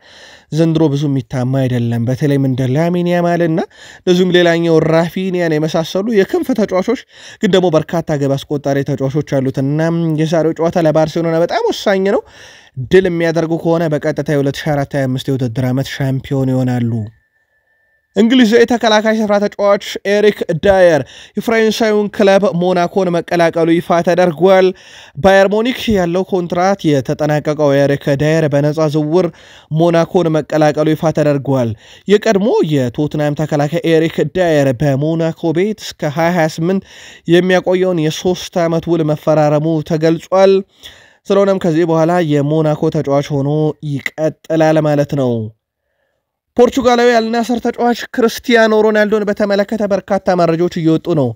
ዘንድሮ ብዙ የሚታማ አይደለም። በተለይም እንደ ላሚን ያማልና እንደዚሁም ሌላኛው ራፊኒያን የመሳሰሉ የክንፍ ተጫዋቾች ግን ደግሞ በርካታ ግብ አስቆጣሪ ተጫዋቾች አሉትና የዛሬው ጨዋታ ለባርሴሎና በጣም ወሳኝ ነው። ድል የሚያደርጉ ከሆነ በቀጥታ የ2024-25 የውድድር ዓመት ሻምፒዮን ይሆናሉ። እንግሊዛዊ ተከላካይ ስፍራ ተጫዋች ኤሪክ ዳየር የፈረንሳዩን ክለብ ሞናኮን መቀላቀሉ ይፋ ተደርጓል። ባየር ሙኒክ ያለው ኮንትራት የተጠናቀቀው ኤሪክ ዳየር በነፃ ዝውውር ሞናኮን መቀላቀሉ ይፋ ተደርጓል። የቀድሞ የቶትናም ተከላካይ ኤሪክ ዳየር በሞናኮ ቤት እስከ 2028 የሚያቆየውን የ3 ዓመት ውል መፈራረሙ ተገልጿል። ስለሆነም ከዚህ በኋላ የሞናኮ ተጫዋች ሆኖ ይቀጥላል ማለት ነው። ፖርቹጋላዊ አልናስር ተጫዋች ክርስቲያኖ ሮናልዶን በተመለከተ በርካታ መረጃዎች እየወጡ ነው።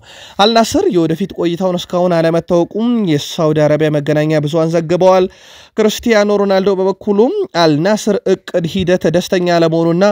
አልናስር የወደፊት ቆይታውን እስካሁን አለመታወቁም የሳውዲ አረቢያ መገናኛ ብዙሃን ዘግበዋል። ክርስቲያኖ ሮናልዶ በበኩሉም አልናስር እቅድ ሂደት ደስተኛ አለመሆኑና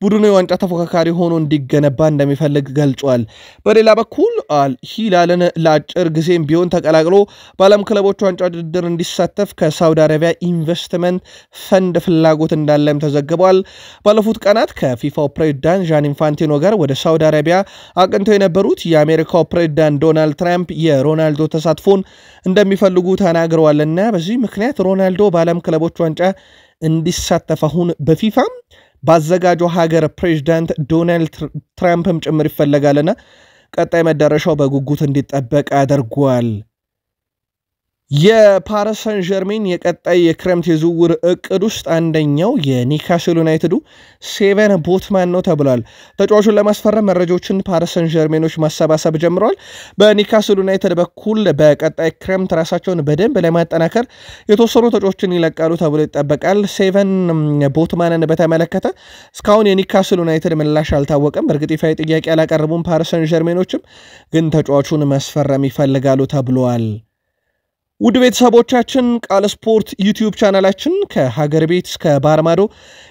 ቡድኑ የዋንጫ ተፎካካሪ ሆኖ እንዲገነባ እንደሚፈልግ ገልጿል። በሌላ በኩል አልሂላልን ለአጭር ጊዜም ቢሆን ተቀላቅሎ በዓለም ክለቦች ዋንጫ ውድድር እንዲሳተፍ ከሳውዲ አረቢያ ኢንቨስትመንት ፈንድ ፍላጎት እንዳለም ተዘግቧል። ባለፉት ቀናት ከፊፋው ፕሬዝዳንት ዣን ኢንፋንቲኖ ጋር ወደ ሳውዲ አረቢያ አቅንተው የነበሩት የአሜሪካው ፕሬዝዳንት ዶናልድ ትራምፕ የሮናልዶ ተሳትፎን እንደሚፈልጉ ተናግረዋልና በዚህ ምክንያት ሮናልዶ በዓለም ክለቦች ዋንጫ እንዲሳተፍ አሁን በፊፋም ባዘጋጀው ሀገር ፕሬዝዳንት ዶናልድ ትራምፕም ጭምር ይፈለጋልና ቀጣይ መዳረሻው በጉጉት እንዲጠበቅ አድርጓል። የፓሪስ ሰን ዠርሜን የቀጣይ የክረምት የዝውውር እቅድ ውስጥ አንደኛው የኒውካስል ዩናይትዱ ሴቨን ቦትማን ነው ተብሏል። ተጫዋቹን ለማስፈረም መረጃዎችን ፓሪስ ሰን ዠርሜኖች ማሰባሰብ ጀምረዋል። በኒውካስል ዩናይትድ በኩል በቀጣይ ክረምት ራሳቸውን በደንብ ለማጠናከር የተወሰኑ ተጫዋቾችን ይለቃሉ ተብሎ ይጠበቃል። ሴቨን ቦትማንን በተመለከተ እስካሁን የኒውካስል ዩናይትድ ምላሽ አልታወቀም። በእርግጥ ይፋዊ ጥያቄ አላቀረቡም ፓሪስ ሰን ዠርሜኖችም፣ ግን ተጫዋቹን ማስፈረም ይፈልጋሉ ተብሏል። ውድ ቤተሰቦቻችን ቃል ስፖርት ዩቲዩብ ቻናላችን ከሀገር ቤት እስከ ባህር ማዶ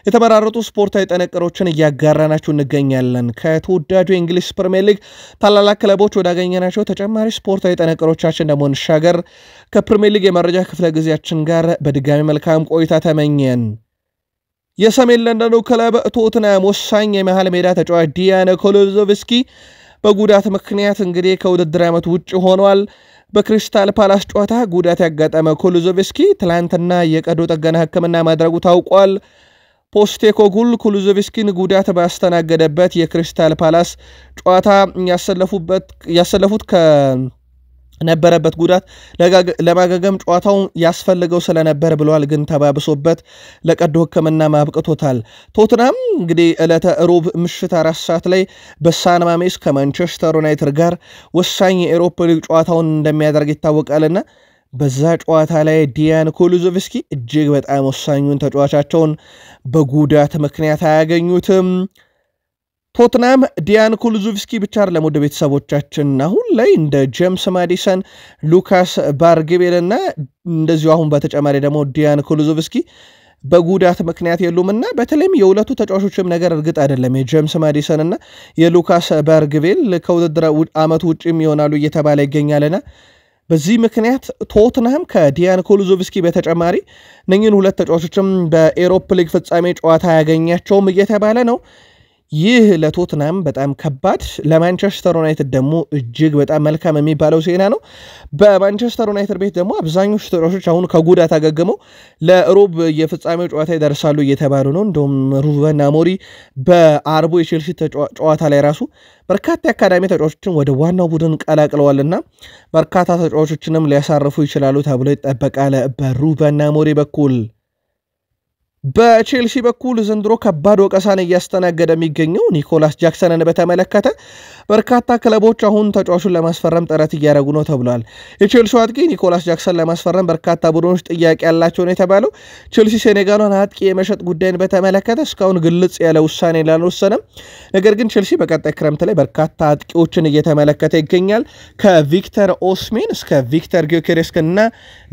የተመራረጡ ስፖርታዊ ጥንቅሮችን እያጋራናችሁ እንገኛለን። ከተወዳጁ የእንግሊዝ ፕሪሚየር ሊግ ታላላቅ ክለቦች ወዳገኘናቸው ተጨማሪ ስፖርታዊ ጥንቅሮቻችን ደግሞ እንሻገር። ከፕሪሚየር ሊግ የመረጃ ክፍለ ጊዜያችን ጋር በድጋሚ መልካም ቆይታ ተመኘን። የሰሜን ለንደኑ ክለብ ቶትናም ወሳኝ የመሃል ሜዳ ተጫዋች ዲያን ኩሉዞቭስኪ በጉዳት ምክንያት እንግዲህ ከውድድር ዓመት ውጭ ሆኗል። በክሪስታል ፓላስ ጨዋታ ጉዳት ያጋጠመ ኩሉዞቭስኪ ትላንትና የቀዶ ጥገና ሕክምና ማድረጉ ታውቋል። ፖስቴኮግሉ ኩሉዞቭስኪን ጉዳት ባስተናገደበት የክሪስታል ፓላስ ጨዋታ ያሰለፉት ከነበረበት ጉዳት ለማገገም ጨዋታው ያስፈልገው ስለነበር ብለዋል። ግን ተባብሶበት ለቀዶ ሕክምና ማብቅቶታል። ቶትናም እንግዲህ ዕለተ ሮብ ምሽት 4 ሰዓት ላይ በሳን ማሜስ ከማንቸስተር ዩናይትድ ጋር ወሳኝ የኤሮፓ ሊግ ጨዋታውን እንደሚያደርግ ይታወቃልና በዛ ጨዋታ ላይ ዲያን ኩሉዞቭስኪ እጅግ በጣም ወሳኙን ተጫዋቻቸውን በጉዳት ምክንያት አያገኙትም። ቶትናም ዲያን ኩሉዞቭስኪ ብቻ አይደለም ወደ ቤተሰቦቻችን አሁን ላይ እንደ ጄምስ ማዲሰን፣ ሉካስ ባርግቤልና እንደዚሁ አሁን በተጨማሪ ደግሞ ዲያን ኩሉዞቭስኪ በጉዳት ምክንያት የሉምና በተለይም የሁለቱ ተጫዋቾችም ነገር እርግጥ አይደለም። የጄምስ ማዲሰን እና የሉካስ ባርግቤል ከውድድር ዓመት ውጪም ይሆናሉ እየተባለ ይገኛልና በዚህ ምክንያት ቶትናም ከዲያን ኩሉዞቭስኪ በተጨማሪ እነኚህን 2 ተጫዋቾችም በኤሮፓ ሊግ ፍጻሜ ጨዋታ ያገኛቸውም እየተባለ ነው። ይህ ለቶትናም በጣም ከባድ ለማንቸስተር ዩናይትድ ደግሞ እጅግ በጣም መልካም የሚባለው ዜና ነው። በማንቸስተር ዩናይትድ ቤት ደግሞ አብዛኞቹ ተጫዋቾች አሁን ከጉዳት አገግመው ለሮብ የፍጻሜው ጨዋታ ይደርሳሉ እየተባሉ ነው። እንደውም ሩበን አሞሪም በአርቡ የቼልሲ ጨዋታ ላይ ራሱ በርካታ የአካዳሚ ተጫዋቾችን ወደ ዋናው ቡድን ቀላቅለዋልና በርካታ ተጫዋቾችንም ሊያሳርፉ ይችላሉ ተብሎ ይጠበቃል በሩበን አሞሪም በኩል። በቼልሲ በኩል ዘንድሮ ከባድ ወቀሳን እያስተናገደ የሚገኘው ኒኮላስ ጃክሰንን በተመለከተ በርካታ ክለቦች አሁን ተጫዋቹን ለማስፈረም ጥረት እያደረጉ ነው ተብሏል። የቼልሲ አጥቂ ኒኮላስ ጃክሰን ለማስፈረም በርካታ ቡድኖች ጥያቄ ያላቸው ነው የተባለው። ቼልሲ ሴኔጋሉን አጥቂ የመሸጥ ጉዳይን በተመለከተ እስካሁን ግልጽ ያለ ውሳኔ ላልወሰነም፣ ነገር ግን ቼልሲ በቀጣይ ክረምት ላይ በርካታ አጥቂዎችን እየተመለከተ ይገኛል። ከቪክተር ኦስሜን እስከ ቪክተር ጊዮኬሬስ እና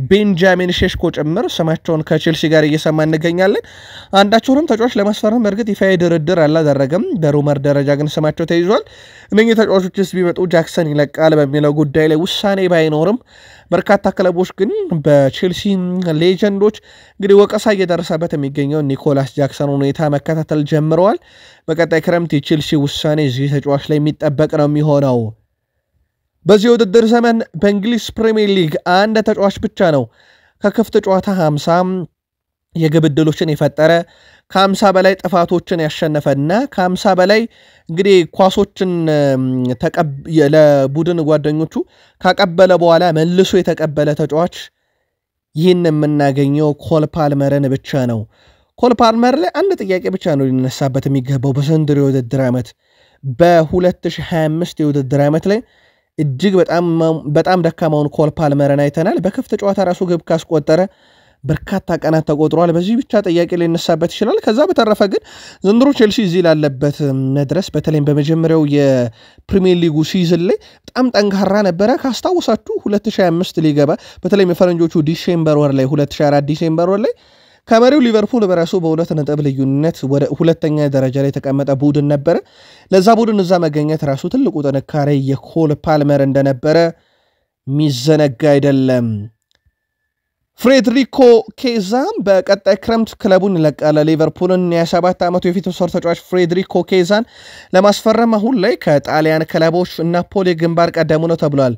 ቤንጃሚን ሼሽኮ ጭምር ስማቸውን ከቼልሲ ጋር እየሰማ እንገኛለን። አንዳቸውንም ተጫዋች ለማስፈረም በእርግጥ ይፋዊ ድርድር አላደረገም። በሩመር ደረጃ ግን ስማቸው ተይዟል። እነኚህ ተጫዋቾችስ ቢመጡ ጃክሰን ይለቃል በሚለው ጉዳይ ላይ ውሳኔ ባይኖርም በርካታ ክለቦች ግን በቼልሲ ሌጀንዶች እንግዲህ ወቀሳ እየደረሰበት የሚገኘው ኒኮላስ ጃክሰን ሁኔታ መከታተል ጀምረዋል። በቀጣይ ክረምት የቼልሲ ውሳኔ እዚህ ተጫዋች ላይ የሚጠበቅ ነው የሚሆነው። በዚህ ውድድር ዘመን በእንግሊዝ ፕሪሚየር ሊግ አንድ ተጫዋች ብቻ ነው ከክፍት ጨዋታ 50 የግብ ዕድሎችን የፈጠረ ከ50 በላይ ጥፋቶችን ያሸነፈና ከ50 በላይ እንግዲህ ኳሶችን ለቡድን ጓደኞቹ ካቀበለ በኋላ መልሶ የተቀበለ ተጫዋች ይህን የምናገኘው ኮል ፓልመርን ብቻ ነው። ኮል ፓልመር ላይ አንድ ጥያቄ ብቻ ነው ሊነሳበት የሚገባው። በዘንድሮ የውድድር ዓመት በ2025 የውድድር ዓመት ላይ እጅግ በጣም ደካማውን ኮል ፓልመርን አይተናል። በክፍት ጨዋታ ራሱ ግብ ካስቆጠረ በርካታ ቀናት ተቆጥሯል። በዚህ ብቻ ጥያቄ ሊነሳበት ይችላል። ከዛ በተረፈ ግን ዘንድሮ ቼልሲ እዚህ ላለበት መድረስ በተለይም በመጀመሪያው የፕሪሚየር ሊጉ ሲዝን ላይ በጣም ጠንካራ ነበረ። ካስታውሳችሁ 2025 ሊገባ በተለይም የፈረንጆቹ ዲሴምበር ወር ላይ 2024 ዲሴምበር ወር ላይ ከመሪው ሊቨርፑል በራሱ በ2 ነጥብ ልዩነት ወደ ሁለተኛ ደረጃ ላይ የተቀመጠ ቡድን ነበረ። ለዛ ቡድን እዛ መገኘት ራሱ ትልቁ ጥንካሬ የኮል ፓልመር እንደነበረ ሚዘነጋ አይደለም። ፍሬድሪኮ ኬዛም በቀጣይ ክረምት ክለቡን ይለቃል። ሊቨርፑልን የ7 ዓመቱ የፊት መስመር ተጫዋች ፍሬድሪኮ ኬዛን ለማስፈረም አሁን ላይ ከጣሊያን ክለቦች ናፖሊ ግንባር ቀደሙ ነው ተብሏል።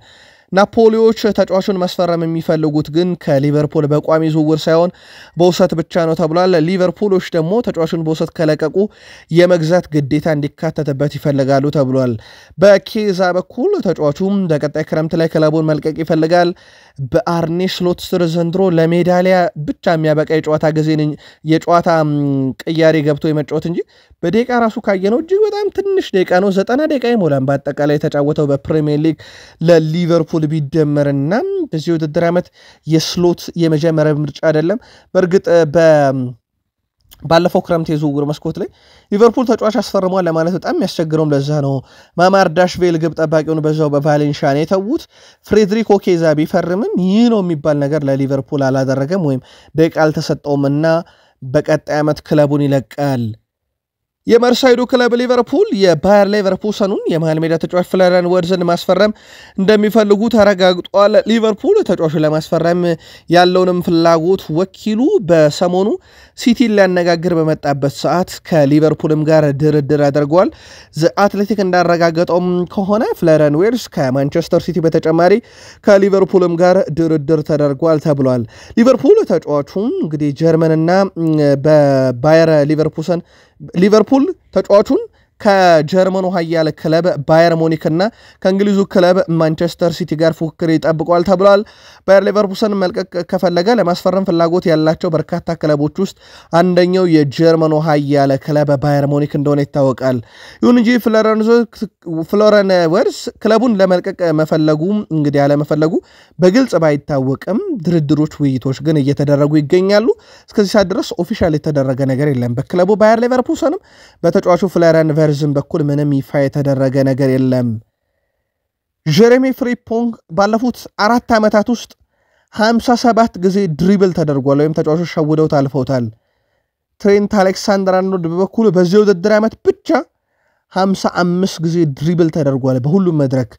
ናፖሊዎች ተጫዋቹን ማስፈረም የሚፈልጉት ግን ከሊቨርፑል በቋሚ ዝውውር ሳይሆን በውሰት ብቻ ነው ተብሏል። ሊቨርፑሎች ደግሞ ተጫዋቹን በውሰት ከለቀቁ የመግዛት ግዴታ እንዲካተትበት ይፈልጋሉ ተብሏል። በኬዛ በኩል ተጫዋቹም በቀጣይ ክረምት ላይ ክለቡን መልቀቅ ይፈልጋል። በአርኔ ስሎት ስር ዘንድሮ ለሜዳሊያ ብቻ የሚያበቃ የጨዋታ ጊዜ የጨዋታ ቅያሬ ገብቶ የመጫወት እንጂ በደቂቃ ራሱ ካየነው እጅግ በጣም ትንሽ ደቂቃ ነው። 90 ደቂቃ ይሞላል በአጠቃላይ የተጫወተው በፕሪሚየር ሊግ ለሊቨርፑል ቢደመርና በዚህ ውድድር ዓመት የስሎት የመጀመሪያ ምርጫ አይደለም። በእርግጥ ባለፈው ክረምት የዝውውር መስኮት ላይ ሊቨርፑል ተጫዋች አስፈርሟል ለማለት በጣም የሚያስቸግረውም ለዛ ነው። ማማርዳሽቪሊ ግብ ጠባቂውን በዛው በቫሌንሺያ ነው የተዉት። ፍሬድሪኮ ኬዛ ቢፈርምም ይህ ነው የሚባል ነገር ለሊቨርፑል አላደረገም ወይም ደቂቃ አልተሰጠውምና በቀጣይ ዓመት ክለቡን ይለቃል። የመርሳይዱ ክለብ ሊቨርፑል የባየር ሌቨርኩሰኑን የመሃል ሜዳ ተጫዋች ፍሎሪያን ቨርትዝን ማስፈረም እንደሚፈልጉ ተረጋግጧል። ሊቨርፑል ተጫዋቹን ለማስፈረም ያለውንም ፍላጎት ወኪሉ በሰሞኑ ሲቲን ሊያነጋግር በመጣበት ሰዓት ከሊቨርፑልም ጋር ድርድር አድርጓል። ዘ አትሌቲክ እንዳረጋገጠውም ከሆነ ፍሎሪያን ቨርትዝ ከማንቸስተር ሲቲ በተጨማሪ ከሊቨርፑልም ጋር ድርድር ተደርጓል ተብሏል። ሊቨርፑል ተጫዋቹን እንግዲህ ጀርመንና በባየር ሌቨርኩሰን ሊቨርፑል ተጫዋቹን ከጀርመኑ ኃያል ክለብ ባየር ሙኒክ እና ከእንግሊዙ ክለብ ማንቸስተር ሲቲ ጋር ፉክክር ይጠብቋል ተብሏል። ባየር ሌቨርኩሰን መልቀቅ ከፈለገ ለማስፈረም ፍላጎት ያላቸው በርካታ ክለቦች ውስጥ አንደኛው የጀርመኑ ኃያል ክለብ ባየር ሙኒክ እንደሆነ ይታወቃል። ይሁን እንጂ ፍሎሪያን ቨርትዝ ክለቡን ለመልቀቅ መፈለጉ እንግዲህ ያለመፈለጉ በግልጽ ባይታወቅም ድርድሮች፣ ውይይቶች ግን እየተደረጉ ይገኛሉ። እስከዚህ ሰዓት ድረስ ኦፊሻል የተደረገ ነገር የለም። በክለቡ ባየር ሌቨርኩሰንም በተጫዋቹ ፍሎሪያን ቨርትዝ በኩል ምንም ይፋ የተደረገ ነገር የለም። ጀሬሚ ፍሪምፖንግ ባለፉት 4 ዓመታት ውስጥ 57 ጊዜ ድሪብል ተደርጓል ወይም ተጫዋቾች ሸውደው ታልፈውታል። ትሬንት አሌክሳንደር-አርኖልድ በበኩሉ በዚህ ውድድር ዓመት ብቻ 55 ጊዜ ድሪብል ተደርጓል በሁሉም መድረክ።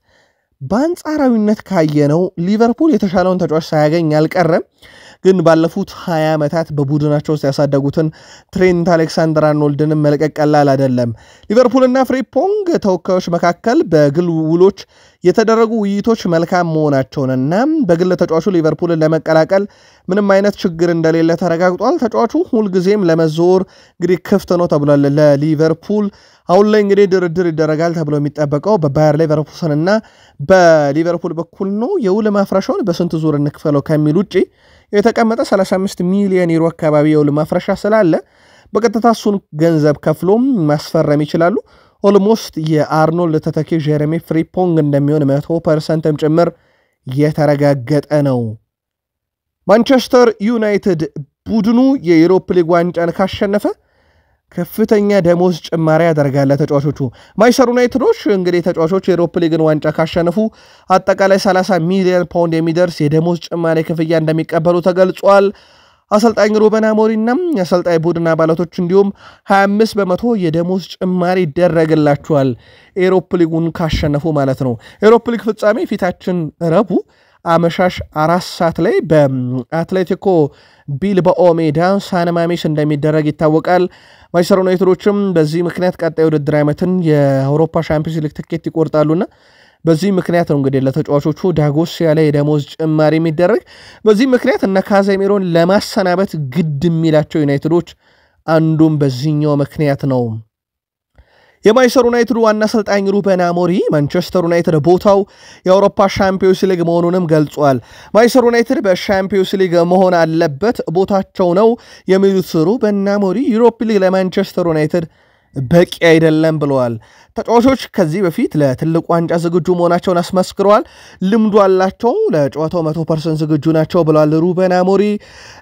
በአንጻራዊነት ካየነው ሊቨርፑል የተሻለውን ተጫዋች ሳያገኝ አልቀረም። ግን ባለፉት 20 ዓመታት በቡድናቸው ውስጥ ያሳደጉትን ትሬንት አሌክሳንደር-አርኖልድንም መልቀቅ ቀላል አይደለም። ሊቨርፑልና ፍሪምፖንግ ተወካዮች መካከል በግል ውሎች የተደረጉ ውይይቶች መልካም መሆናቸውንና በግል ተጫዋቹ ሊቨርፑልን ለመቀላቀል ምንም አይነት ችግር እንደሌለ ተረጋግጧል። ተጫዋቹ ሁልጊዜም ለመዘዋወር እንግዲህ ክፍት ነው ተብሏል ለሊቨርፑል። አሁን ላይ እንግዲህ ድርድር ይደረጋል ተብሎ የሚጠበቀው በባየር ሌቨርኩሰንና በሊቨርፑል በኩል ነው። የውል ማፍረሻውን በስንት ዙር እንክፈለው ከሚል ውጪ የተቀመጠ 35 ሚሊዮን ዩሮ አካባቢ የውል ማፍረሻ ስላለ በቀጥታ እሱን ገንዘብ ከፍሎም ማስፈረም ይችላሉ። ኦልሞስት የአርኖልድ ተተኪ ጀረሚ ፍሪምፖንግ እንደሚሆን 100% ጭምር የተረጋገጠ ነው። ማንቸስተር ዩናይትድ ቡድኑ የዩሮፓ ሊግ ዋንጫን ካሸነፈ ከፍተኛ ደሞዝ ጭማሪ ያደርጋል ተጫዋቾቹ። ማንቸስተር ዩናይትዶች እንግዲህ ተጫዋቾች የዩሮፓ ሊግን ዋንጫ ካሸነፉ አጠቃላይ 30 ሚሊዮን ፓውንድ የሚደርስ የደሞዝ ጭማሪ ክፍያ እንደሚቀበሉ ተገልጿል። አሰልጣኝ ሩበን አሞሪምና የአሰልጣኝ ቡድን አባላቶች እንዲሁም 25% የደሞዝ ጭማሪ ይደረግላቸዋል የዩሮፓ ሊጉን ካሸነፉ ማለት ነው። የዩሮፓ ሊግ ፍጻሜ ፊታችን ረቡዕ አመሻሽ 4 ሰዓት ላይ በአትሌቲኮ ቢልባኦ ሜዳ ሳን ማሜስ እንደሚደረግ ይታወቃል። ማንቸስተር ዩናይትዶችም በዚህ ምክንያት ቀጣይ ውድድር ዓመትን የአውሮፓ ሻምፒዮንስ ሊግ ትኬት ይቆርጣሉና በዚህ ምክንያት ነው እንግዲህ ለተጫዋቾቹ ዳጎስ ያለ የደሞዝ ጭማሪ የሚደረግ። በዚህ ምክንያት እነ ካዜሚሮን ለማሰናበት ግድ የሚላቸው ዩናይትዶች አንዱም በዚህኛው ምክንያት ነው። የማንቸስተር ዩናይትድ ዋና አሰልጣኝ ሩበን አሞሪም ማንቸስተር ዩናይትድ ቦታው የአውሮፓ ሻምፒዮንስ ሊግ መሆኑንም ገልጿል። ማንቸስተር ዩናይትድ በሻምፒዮንስ ሊግ መሆን አለበት፣ ቦታቸው ነው የሚሉት ሩበን አሞሪም ዩሮፓ ሊግ ለማንቸስተር ዩናይትድ በቂ አይደለም ብለዋል። ተጫዋቾች ከዚህ በፊት ለትልቅ ዋንጫ ዝግጁ መሆናቸውን አስመስክረዋል። ልምዱ አላቸው፣ ለጨዋታው 100% ዝግጁ ናቸው ብለዋል ሩበን አሞሪም።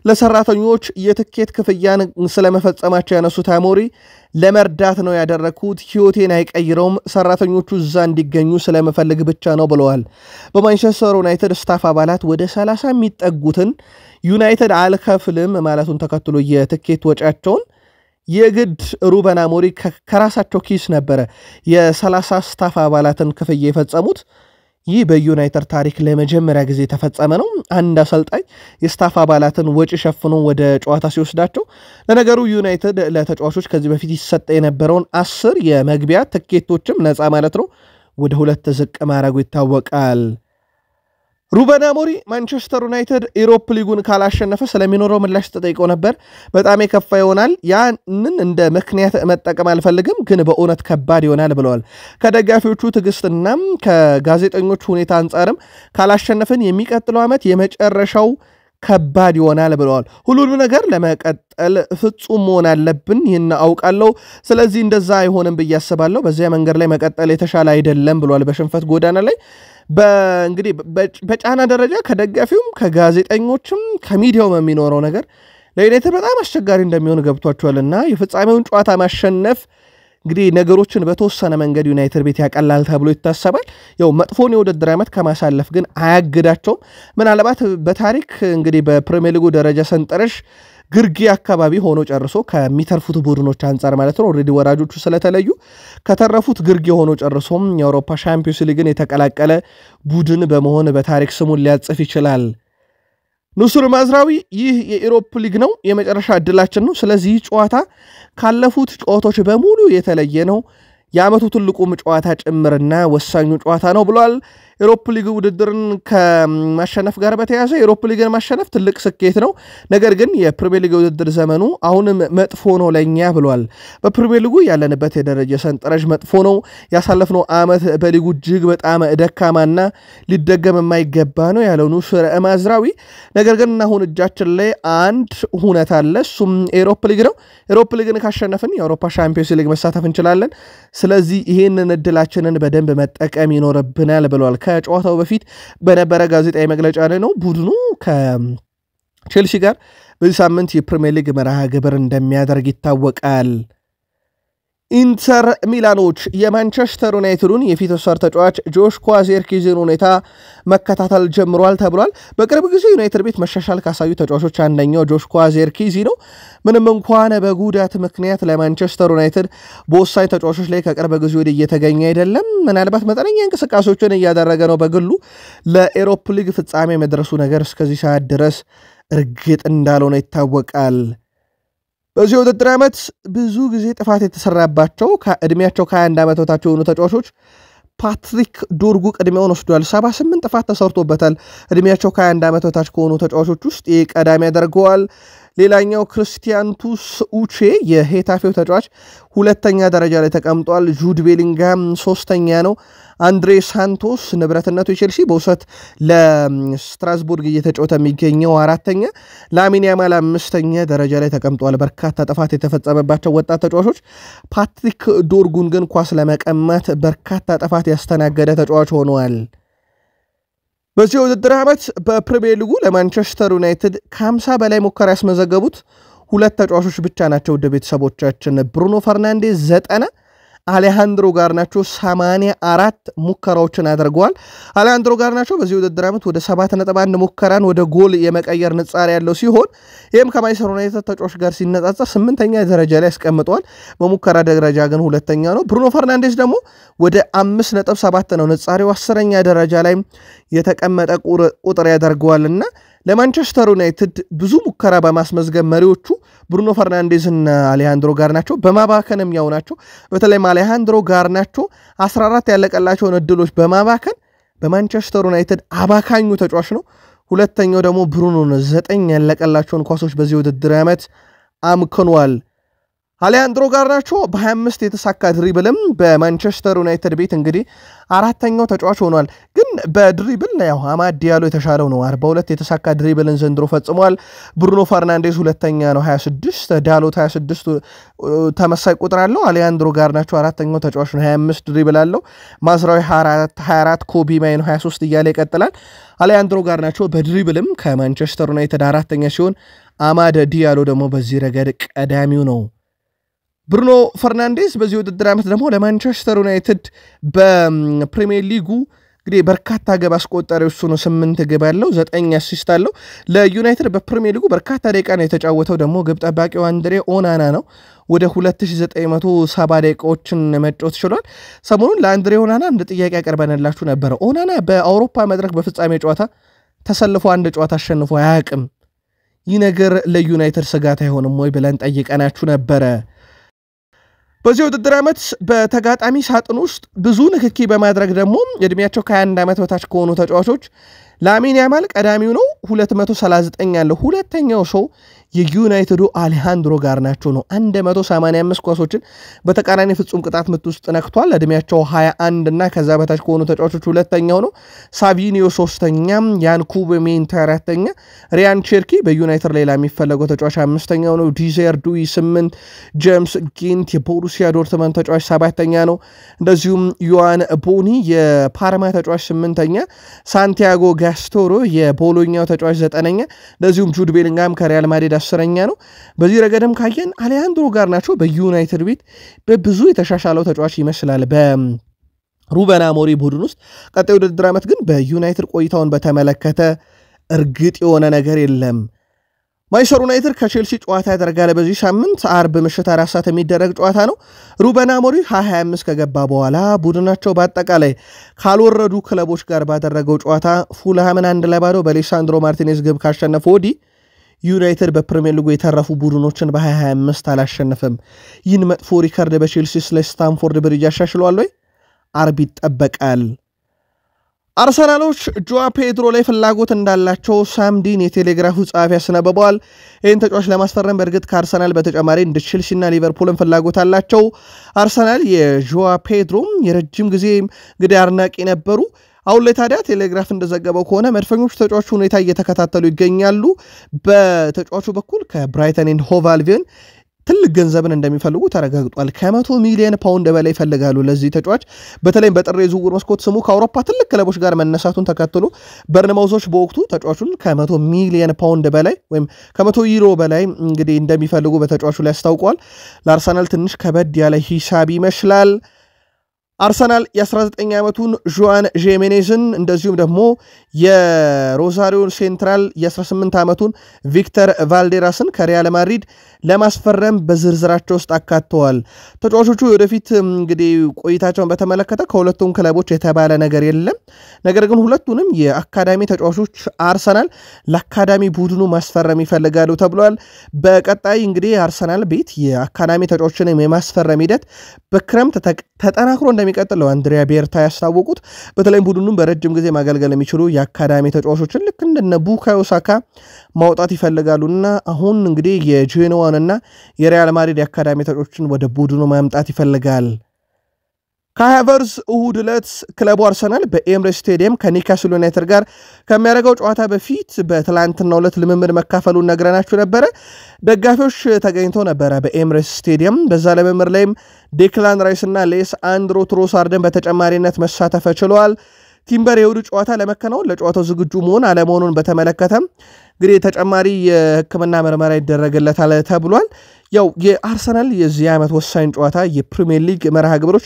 ለሰራተኞች የትኬት ክፍያን ስለመፈጸማቸው ያነሱት አሞሪም ለመርዳት ነው ያደረኩት፣ ህይወቴን አይቀይረውም፣ ሰራተኞቹ እዛ እንዲገኙ ስለመፈልግ ብቻ ነው ብለዋል። በማንቸስተር ዩናይትድ ስታፍ አባላት ወደ 30 የሚጠጉትን ዩናይትድ አልከፍልም ማለቱን ተከትሎ የትኬት ወጪያቸውን የግድ ሩበን አሞሪም ከራሳቸው ኪስ ነበረ የ30 ስታፍ አባላትን ክፍያ የፈጸሙት። ይህ በዩናይትድ ታሪክ ለመጀመሪያ ጊዜ የተፈጸመ ነው። አንድ አሰልጣኝ የስታፍ አባላትን ወጪ ሸፍኖ ወደ ጨዋታ ሲወስዳቸው። ለነገሩ ዩናይትድ ለተጫዋቾች ከዚህ በፊት ይሰጠ የነበረውን 10 የመግቢያ ትኬቶችም ነፃ ማለት ነው ወደ 2 ዝቅ ማድረጉ ይታወቃል። ሩበን አሞሪም ማንቸስተር ዩናይትድ ዩሮፓ ሊጉን ካላሸነፈ ስለሚኖረው ምላሽ ተጠይቀው ነበር። በጣም የከፋ ይሆናል፣ ያንን እንደ ምክንያት መጠቀም አልፈልግም፣ ግን በእውነት ከባድ ይሆናል ብለዋል። ከደጋፊዎቹ ትዕግስትና ከጋዜጠኞች ሁኔታ አንጻርም ካላሸነፍን የሚቀጥለው ዓመት የመጨረሻው ከባድ ይሆናል ብለዋል። ሁሉንም ነገር ለመቀጠል ፍጹም መሆን አለብን፣ ይህን አውቃለሁ። ስለዚህ እንደዛ አይሆንም ብዬ አስባለሁ። በዚያ መንገድ ላይ መቀጠል የተሻለ አይደለም ብለዋል። በሽንፈት ጎዳና ላይ እንግዲህ በጫና ደረጃ ከደጋፊውም ከጋዜጠኞችም ከሚዲያውም የሚኖረው ነገር ለዩናይትድ በጣም አስቸጋሪ እንደሚሆን ገብቷቸዋልና የፍጻሜውን ጨዋታ ማሸነፍ እንግዲህ ነገሮችን በተወሰነ መንገድ ዩናይትድ ቤት ያቀላል ተብሎ ይታሰባል። ያው መጥፎን የውድድር ዓመት ከማሳለፍ ግን አያግዳቸውም። ምናልባት በታሪክ እንግዲህ በፕሪሚየር ሊጉ ደረጃ ሰንጠረዥ ግርጌ አካባቢ ሆኖ ጨርሶ ከሚተርፉት ቡድኖች አንጻር ማለት ነው ኦሬዲ ወራጆቹ ስለተለዩ ከተረፉት ግርጌ ሆኖ ጨርሶም የአውሮፓ ሻምፒዮንስ ሊግን የተቀላቀለ ቡድን በመሆን በታሪክ ስሙን ሊያጽፍ ይችላል። ኑሱር ማዝራዊ ይህ የዩሮፓ ሊግ ነው የመጨረሻ እድላችን ነው፣ ስለዚህ ጨዋታ ካለፉት ጨዋታዎች በሙሉ የተለየ ነው፣ የዓመቱ ትልቁም ጨዋታ ጭምርና ወሳኙ ጨዋታ ነው ብሏል። ዩሮፓ ሊግ ውድድርን ከማሸነፍ ጋር በተያያዘ ዩሮፓ ሊግን ማሸነፍ ትልቅ ስኬት ነው፣ ነገር ግን የፕሪሚየር ሊግ ውድድር ዘመኑ አሁንም መጥፎ ነው ለኛ ብሏል። በፕሪሚየር ሊጉ ያለንበት የደረጃ ሰንጠረዥ መጥፎ ነው፣ ያሳለፍነው ዓመት በሊጉ እጅግ በጣም ደካማና ሊደገም የማይገባ ነው ያለው ኑሱር ማዝራዊ። ነገር ግን አሁን እጃችን ላይ አንድ ሁነት አለ፣ እሱም ዩሮፓ ሊግ ነው። ዩሮፓ ሊግን ካሸነፍን የአውሮፓ ሻምፒዮንስ ሊግ መሳተፍ እንችላለን። ስለዚህ ይህንን እድላችንን በደንብ መጠቀም ይኖርብናል ብለዋል። ከጨዋታው በፊት በነበረ ጋዜጣዊ መግለጫ ላይ ነው ቡድኑ ከቼልሲ ጋር በዚህ ሳምንት የፕሪሚየር ሊግ መርሃ ግብር እንደሚያደርግ ይታወቃል። ኢንተር ሚላኖች የማንቸስተር ዩናይትዱን የፊት ወሳር ተጫዋች ጆሽኳ ዚርክዚን ሁኔታ መከታተል ጀምሯል ተብሏል። በቅርብ ጊዜ ዩናይትድ ቤት መሻሻል ካሳዩ ተጫዋቾች አንደኛው ጆሽኳ ዚርክዚ ነው። ምንም እንኳን በጉዳት ምክንያት ለማንቸስተር ዩናይትድ በወሳኝ ተጫዋቾች ላይ ከቅርብ ጊዜ ወዲህ እየተገኘ አይደለም። ምናልባት መጠነኛ እንቅስቃሴዎችን እያደረገ ነው። በግሉ ለኤሮፕ ሊግ ፍጻሜ መድረሱ ነገር እስከዚህ ሰዓት ድረስ እርግጥ እንዳልሆነ ይታወቃል። በዚህ ውድድር ዓመት ብዙ ጊዜ ጥፋት የተሰራባቸው ከእድሜያቸው ከ21 ዓመት በታች የሆኑ ተጫዋቾች ፓትሪክ ዶርጉ ቅድሚያውን ወስዷል። 78 ጥፋት ተሰርቶበታል። እድሜያቸው ከ21 ዓመት በታች ከሆኑ ተጫዋቾች ውስጥ ቀዳሚ ያደርገዋል። ሌላኛው ክርስቲያንቱስ ኡቼ የሄታፌው ተጫዋች ሁለተኛ ደረጃ ላይ ተቀምጧል። ጁድ ቤሊንጋም ሶስተኛ ነው። አንድሬ ሳንቶስ ንብረትነቱ የቼልሲ በውሰት ለስትራስቡርግ እየተጫወተ የሚገኘው አራተኛ፣ ላሚን ያማል አምስተኛ ደረጃ ላይ ተቀምጧል። በርካታ ጥፋት የተፈጸመባቸው ወጣት ተጫዋቾች። ፓትሪክ ዶርጉን ግን ኳስ ለመቀማት በርካታ ጥፋት ያስተናገደ ተጫዋች ሆኗል። በዚህ ውድድር ዓመት በፕሪሚየር ሊጉ ለማንቸስተር ዩናይትድ ከ50 በላይ ሙከራ ያስመዘገቡት ሁለት ተጫዋቾች ብቻ ናቸው። ወደ ቤተሰቦቻችን ብሩኖ ፈርናንዴዝ 90፣ አሌሃንድሮ ጋርናቾ 84 ሙከራዎችን አድርገዋል። አሌሃንድሮ ጋርናቾ በዚህ ውድድር ዓመት ወደ 7.1 ሙከራን ወደ ጎል የመቀየር ንጻሬ ያለው ሲሆን ይህም ከማንቸስተር ዩናይትድ ተጫዋች ጋር ሲነጻጸር 8ኛ ደረጃ ላይ ያስቀምጠዋል። በሙከራ ደረጃ ግን ሁለተኛ ነው። ብሩኖ ፈርናንዴዝ ደግሞ ወደ 5.7 ነው ንጻሬው 10ኛ ደረጃ ላይ የተቀመጠ ቁጥር ያደርገዋልና ለማንቸስተር ዩናይትድ ብዙ ሙከራ በማስመዝገብ መሪዎቹ ብሩኖ ፈርናንዴዝ እና አሌሃንድሮ ጋርናቾ በማባከንም ያው ናቸው። በተለይም አሌሃንድሮ ጋርናቾ 14 ያለቀላቸውን እድሎች በማባከን በማንቸስተር ዩናይትድ አባካኙ ተጫዋች ነው። ሁለተኛው ደግሞ ብሩኖ ነው። 9 ያለቀላቸውን ኳሶች በዚህ ውድድር ዓመት አምክኗል። አሌሃንድሮ ጋርናቾ በ25 የተሳካ ድሪብልም በማንቸስተር ዩናይትድ ቤት እንግዲህ አራተኛው ተጫዋች ሆኗል። ግን በድሪብል ያው አማድ ዲያሎ የተሻለው ነው። 42 የተሳካ ድሪብልን ዘንድሮ ፈጽሟል። ብሩኖ ፈርናንዴዝ ሁለተኛ ነው 26፣ ዳሎት 26 ተመሳሳይ ቁጥር አለው። አሌሃንድሮ ጋርናቾ አራተኛው ተጫዋች ነው 25 ድሪብል አለው። ማዝራዊ 24፣ ኮቢ ማይኖ 23 እያለ ይቀጥላል። አሌሃንድሮ ጋርናቾ በድሪብልም ከማንቸስተር ዩናይትድ አራተኛ ሲሆን አማድ ዲያሎ ደግሞ በዚህ ረገድ ቀዳሚው ነው። ብሩኖ ፈርናንዴዝ በዚህ ውድድር ዓመት ደግሞ ለማንቸስተር ዩናይትድ በፕሪሚየር ሊጉ እንግዲህ በርካታ ግብ አስቆጣሪው እሱ ነው። 8 ግብ አለው፣ 9 አሲስት አለው። ለዩናይትድ በፕሪሚየር ሊጉ በርካታ ደቂቃ ነው የተጫወተው። ደግሞ ግብ ጠባቂው አንድሬ ኦናና ነው። ወደ 2970 ደቂቃዎችን መጫወት ችሏል። ሰሞኑን ለአንድሬ ኦናና አንድ ጥያቄ ያቀርበንላችሁ ነበረ። ኦናና በአውሮፓ መድረክ በፍጻሜ ጨዋታ ተሰልፎ አንድ ጨዋታ አሸንፎ አያውቅም። ይህ ነገር ለዩናይትድ ስጋት አይሆንም ወይ ብለን ጠይቀናችሁ ነበረ። በዚህ ውድድር ዓመት በተጋጣሚ ሳጥን ውስጥ ብዙ ንክኪ በማድረግ ደግሞ እድሜያቸው ከ21 ዓመት በታች ከሆኑ ተጫዋቾች ላሚን ያማል ቀዳሚው ነው 239 ያለው። ሁለተኛው ሰው የዩናይትዱ አሌሃንድሮ ጋርናቾ ነው 185 ኳሶችን በተቃራኒ ፍጹም ቅጣት ምት ውስጥ ነክቷል። እድሜያቸው 21 እና ከዛ በታች ከሆኑ ተጫዋቾች ሁለተኛው ነው። ሳቪኒዮ ሶስተኛም፣ ያንኩብ ሜንታ አራተኛ፣ ሪያን ቼርኪ በዩናይትድ ሌላ የሚፈለገው ተጫዋች አምስተኛው ነው። ዲዘር ዱይ 8፣ ጄምስ ጊንት የቦሩሲያ ዶርትመንድ ተጫዋች ሰባተኛ ነው። እንደዚሁም ዮዋን ቦኒ የፓርማ ተጫዋች 8ኛ፣ ሳንቲያጎ ጋስቶሮ የቦሎኛው ተጫዋች 9ኛ፣ እንደዚሁም ጁድ ቤሊንጋም ከሪያል ማድሪድ 10ኛ ነው። በዚህ ረገድም ካየን አሌሃንድሮ ጋርናቾ በዩናይትድ ቤት በብዙ የተሻሻለው ተጫዋች ይመስላል በሩበን አሞሪም ቡድን ውስጥ። ቀጣይ ውድድር ዓመት ግን በዩናይትድ ቆይታውን በተመለከተ እርግጥ የሆነ ነገር የለም። ማንቸስተር ዩናይትድ ከቼልሲ ጨዋታ ያደርጋል በዚህ ሳምንት አርብ ምሽት 4 ሰዓት የሚደረግ ጨዋታ ነው። ሩበን አሞሪም 25 ከገባ በኋላ ቡድናቸው በአጠቃላይ ካልወረዱ ክለቦች ጋር ባደረገው ጨዋታ ፉልሃምን 1-0 በሌሳንድሮ ማርቲኔዝ ግብ ካሸነፈ ወዲህ ዩናይትድ በፕሪሚየር ሊጉ የተረፉ ቡድኖችን በ25 አላሸነፈም። ይህን መጥፎ ሪከርድ በቼልሲ ለስታንፎርድ ብሪጅ ያሻሽለዋል ወይ? አርብ ይጠበቃል። አርሰናሎች ጆዋ ፔድሮ ላይ ፍላጎት እንዳላቸው ሳምዲን የቴሌግራፉ ጸሐፊ ያስነበበዋል። ይህን ተጫዋች ለማስፈረም በእርግጥ ከአርሰናል በተጨማሪ እንደ ቼልሲና ሊቨርፑልን ፍላጎት አላቸው። አርሰናል የጆዋ ፔድሮ የረጅም ጊዜ እንግዲህ አድናቂ ነበሩ። አሁን ላይ ታዲያ ቴሌግራፍ እንደዘገበው ከሆነ መድፈኞቹ ተጫዋቹ ሁኔታ እየተከታተሉ ይገኛሉ። በተጫዋቹ በኩል ከብራይተን ኤንድ ሆቭ አልቢዮን ትልቅ ገንዘብን እንደሚፈልጉ ተረጋግጧል። ከ100 ሚሊዮን ፓውንድ በላይ ይፈልጋሉ ለዚህ ተጫዋች። በተለይም በጥር የዝውውር መስኮት ስሙ ከአውሮፓ ትልቅ ክለቦች ጋር መነሳቱን ተከትሎ በርንማውዞች በወቅቱ ተጫዋቹን ከ100 ሚሊዮን ፓውንድ በላይ ወይም ከ100 ዩሮ በላይ እንግዲህ እንደሚፈልጉ በተጫዋቹ ላይ አስታውቀዋል። ለአርሰናል ትንሽ ከበድ ያለ ሂሳብ ይመስላል። አርሰናል የ19 ዓመቱን ዡዋን ጄሜኔዝን እንደዚሁም ደግሞ የሮዛሪዮ ሴንትራል የ18 ዓመቱን ቪክተር ቫልዴራስን ከሪያል ማድሪድ ለማስፈረም በዝርዝራቸው ውስጥ አካተዋል። ተጫዋቾቹ ወደፊት እንግዲህ ቆይታቸውን በተመለከተ ከሁለቱም ክለቦች የተባለ ነገር የለም። ነገር ግን ሁለቱንም የአካዳሚ ተጫዋቾች አርሰናል ለአካዳሚ ቡድኑ ማስፈረም ይፈልጋሉ ተብሏል። በቀጣይ እንግዲህ አርሰናል ቤት የአካዳሚ ተጫዋቾችን የማስፈረም ሂደት በክረምት ተጠናክሮ እንደሚቀጥለው አንድሪያ ቤርታ ያስታወቁት። በተለይም ቡድኑን በረጅም ጊዜ ማገልገል የሚችሉ የአካዳሚ ተጫዋቾችን ልክ እንደነ ቡካዮ ሳካ ማውጣት ይፈልጋሉና አሁን እንግዲህ የጄኖዋንና የሪያል ማድሪድ የአካዳሚ ተጫዋቾችን ወደ ቡድኑ ማምጣት ይፈልጋል። ካይ ሃቨርትዝ እሁድ ዕለት ክለቡ አርሰናል በኤምሬትስ ስቴዲየም ከኒውካስል ዩናይትድ ጋር ከሚያደርገው ጨዋታ በፊት በትላንትናው ዕለት ልምምድ መካፈሉን ነግረናችሁ ነበረ። ደጋፊዎች ተገኝተው ነበረ በኤምሬትስ ስቴዲየም። በዛ ልምምድ ላይም ዴክላን ራይስ እና ሌስ አንድሮ ትሮሳርድን በተጨማሪነት መሳተፍ ችለዋል። ቲምበር የውዱ ጨዋታ ለመከናወን ለጨዋታው ዝግጁ መሆን አለመሆኑን በተመለከተም እንግዲህ ተጨማሪ የሕክምና ምርመራ ይደረግለታል ተብሏል። ያው የአርሰናል የዚህ ዓመት ወሳኝ ጨዋታ የፕሪሚየር ሊግ መርሃ ግብሮች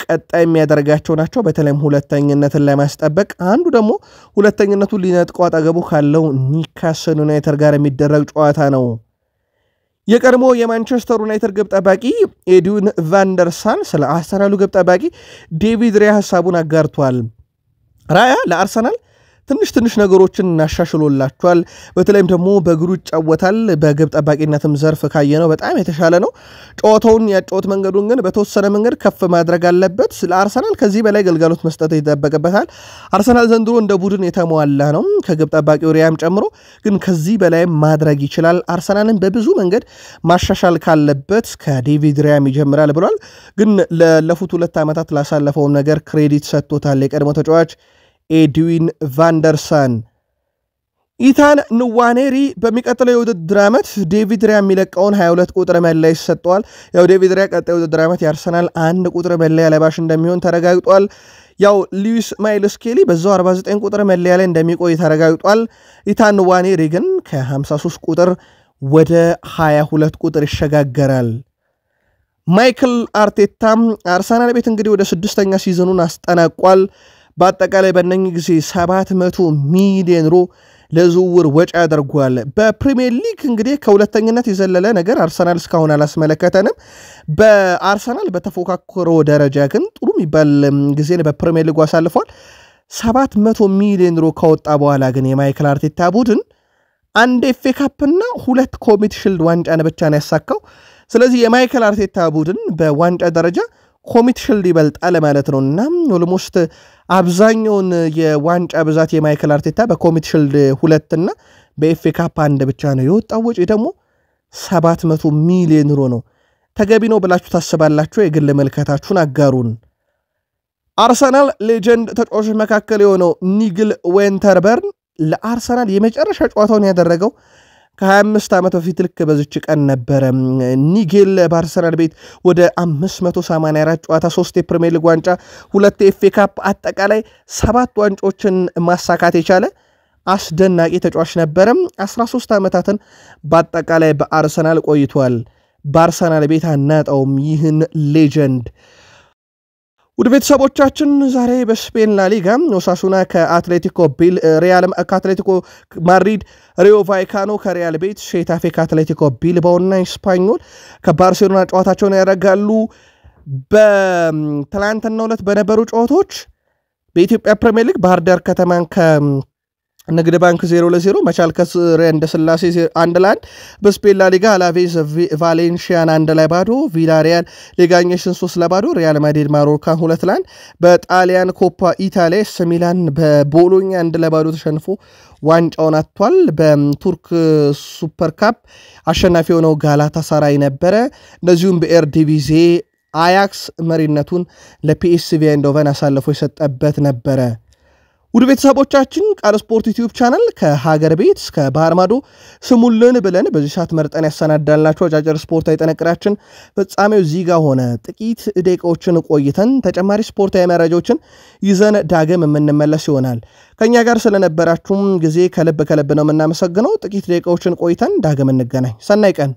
ቀጣይ የሚያደርጋቸው ናቸው። በተለይም ሁለተኝነትን ለማስጠበቅ አንዱ ደግሞ ሁለተኝነቱን ሊነጥቀው አጠገቡ ካለው ኒውካስል ዩናይትድ ጋር የሚደረግ ጨዋታ ነው። የቀድሞ የማንቸስተር ዩናይትድ ግብ ጠባቂ ኤድዊን ቫንደርሳን ስለ አርሰናሉ ግብ ጠባቂ ዴቪድ ራያ ሐሳቡን አጋርቷል። ራያ ለአርሰናል ትንሽ ነገሮችን እናሻሽሎላቸዋል። በተለይም ደግሞ በእግሩ ይጫወታል። በግብ ጠባቂነትም ዘርፍ ካየነው በጣም የተሻለ ነው። ጨዋታውን ያጫወት መንገዱን ግን በተወሰነ መንገድ ከፍ ማድረግ አለበት። ለአርሰናል ከዚህ በላይ ገልጋሎት መስጠት ይጠበቅበታል። አርሰናል ዘንድሮ እንደ ቡድን የተሟላ ነው ከግብ ጠባቂው ሪያም ጨምሮ፣ ግን ከዚህ በላይ ማድረግ ይችላል። አርሰናልን በብዙ መንገድ ማሻሻል ካለበት ከዴቪድ ራያም ይጀምራል ብሏል። ግን ለለፉት 2 ዓመታት ላሳለፈው ነገር ክሬዲት ሰጥቶታል የቀድሞ ተጫዋች ኤድዊን ቫንደርሳን። ኢታን ንዋኔሪ በሚቀጥለው የውድድር ዓመት ዴቪድ ራያ የሚለቀውን 22 ቁጥር መለያ ይሰጠዋል። ያው ዴቪድ ራያ ቀጣይ የውድድር ዓመት የአርሰናል 1 ቁጥር መለያ ለባሽ እንደሚሆን ተረጋግጧል። ያው ሉዊስ ማይልስ ስኬሊ በዛው 49 ቁጥር መለያ ላይ እንደሚቆይ ተረጋግጧል። ኢታን ንዋኔሪ ግን ከ53 ቁጥር ወደ 22 ቁጥር ይሸጋገራል። ማይክል አርቴታም አርሰናል ቤት እንግዲህ ወደ 6ኛ ሲዝኑን አስጠናቋል። በአጠቃላይ በእነኚህ ጊዜ 700 ሚሊዮን ዩሮ ለዝውውር ወጪ አድርጓል። በፕሪሚየር ሊግ እንግዲህ ከሁለተኝነት የዘለለ ነገር አርሰናል እስካሁን አላስመለከተንም። በአርሰናል በተፎካከረው ደረጃ ግን ጥሩ የሚባል ጊዜን በፕሪሚየር ሊጉ አሳልፏል። 700 ሚሊዮን ዩሮ ካወጣ በኋላ ግን የማይክል አርቴታ ቡድን 1 ኤፍ ኤ ካፕና 2 ኮሚቲ ሺልድ ዋንጫን ብቻ ነው ያሳካው። ስለዚህ የማይክል አርቴታ ቡድን በዋንጫ ደረጃ ኮሚቲ ሺልድ ይበልጣል ማለት ነው እና ኦልሞስት አብዛኛውን የዋንጫ ብዛት የማይክል አርቴታ በኮሚቲ ሺልድ 2 እና በኤፍ ኤ ካፕ 1 ብቻ ነው የወጣው። ወጪ ደግሞ 700 ሚሊዮን ዩሮ ነው። ተገቢ ነው ብላችሁ ታስባላችሁ? የግል መልከታችሁን አጋሩን። አርሰናል ሌጀንድ ተጫዋቾች መካከል የሆነው ኒግል ዌንተርበርን ለአርሰናል የመጨረሻ ጨዋታውን ያደረገው ከ25 ዓመት በፊት ልክ በዚች ቀን ነበረ። ኒጌል በአርሰናል ቤት ወደ 584 ጨዋታ 3 የፕሪሚየር ሊግ ዋንጫ 2 ኤፍ ኤ ካፕ አጠቃላይ 7 ዋንጫዎችን ማሳካት የቻለ አስደናቂ ተጫዋች ነበረ። 13 ዓመታትን በአጠቃላይ በአርሰናል ቆይቷል። በአርሰናል ቤት አናጣውም ይህን ሌጀንድ። ውድ ቤተሰቦቻችን ዛሬ በስፔን ላሊጋ ኦሳሱና ከአትሌቲኮ ማድሪድ፣ ሪዮ ቫይካኖ ከሪያል ቤት፣ ሼታፌ ከአትሌቲኮ ቢልባውና ስፓኞል ከባርሴሎና ጨዋታቸውን ያደርጋሉ። በትላንትናው ዕለት በነበሩ ጨዋታዎች በኢትዮጵያ ፕሪሚየር ሊግ ባህር ዳር ከተማን ንግድ ባንክ 0-0፣ መቻል ከስሪያ እንደ ስላሴ 1-1፣ በስፔን ላሊጋ አላቬዝ ቫሌንሺያን 1-0፣ ቪላሪያል ሌጋኘስን 3-0፣ ሪያል ማድሪድ ማሮካን 2-1፣ በጣሊያን ኮፓ ኢታሊያ ኤስ ሚላን በቦሎኛ 1-0 ተሸንፎ ዋንጫውን አጥቷል። በቱርክ ሱፐር ካፕ አሸናፊ የሆነው ጋላታሳራይ ነበረ። እንደዚሁም በኤር ዲቪዜ አያክስ መሪነቱን ለፒኤስቪ አይንድሆቨን አሳልፎ የሰጠበት ነበረ። ውድ ቤተሰቦቻችን ቃል ስፖርት ዩቲዩብ ቻናል ከሀገር ቤት እስከ ባህር ማዶ ስሙልን ብለን በዚህ ሰዓት መርጠን ያሰናዳልናቸው አጫጭር ስፖርታዊ ጥንቅራችን ፍጻሜው እዚህ ጋር ሆነ። ጥቂት ደቂቃዎችን ቆይተን ተጨማሪ ስፖርታዊ መረጃዎችን ይዘን ዳግም የምንመለስ ይሆናል። ከኛ ጋር ስለነበራችሁም ጊዜ ከልብ ነው የምናመሰግነው። ጥቂት ደቂቃዎችን ቆይተን ዳግም እንገናኝ። ሰናይ ቀን።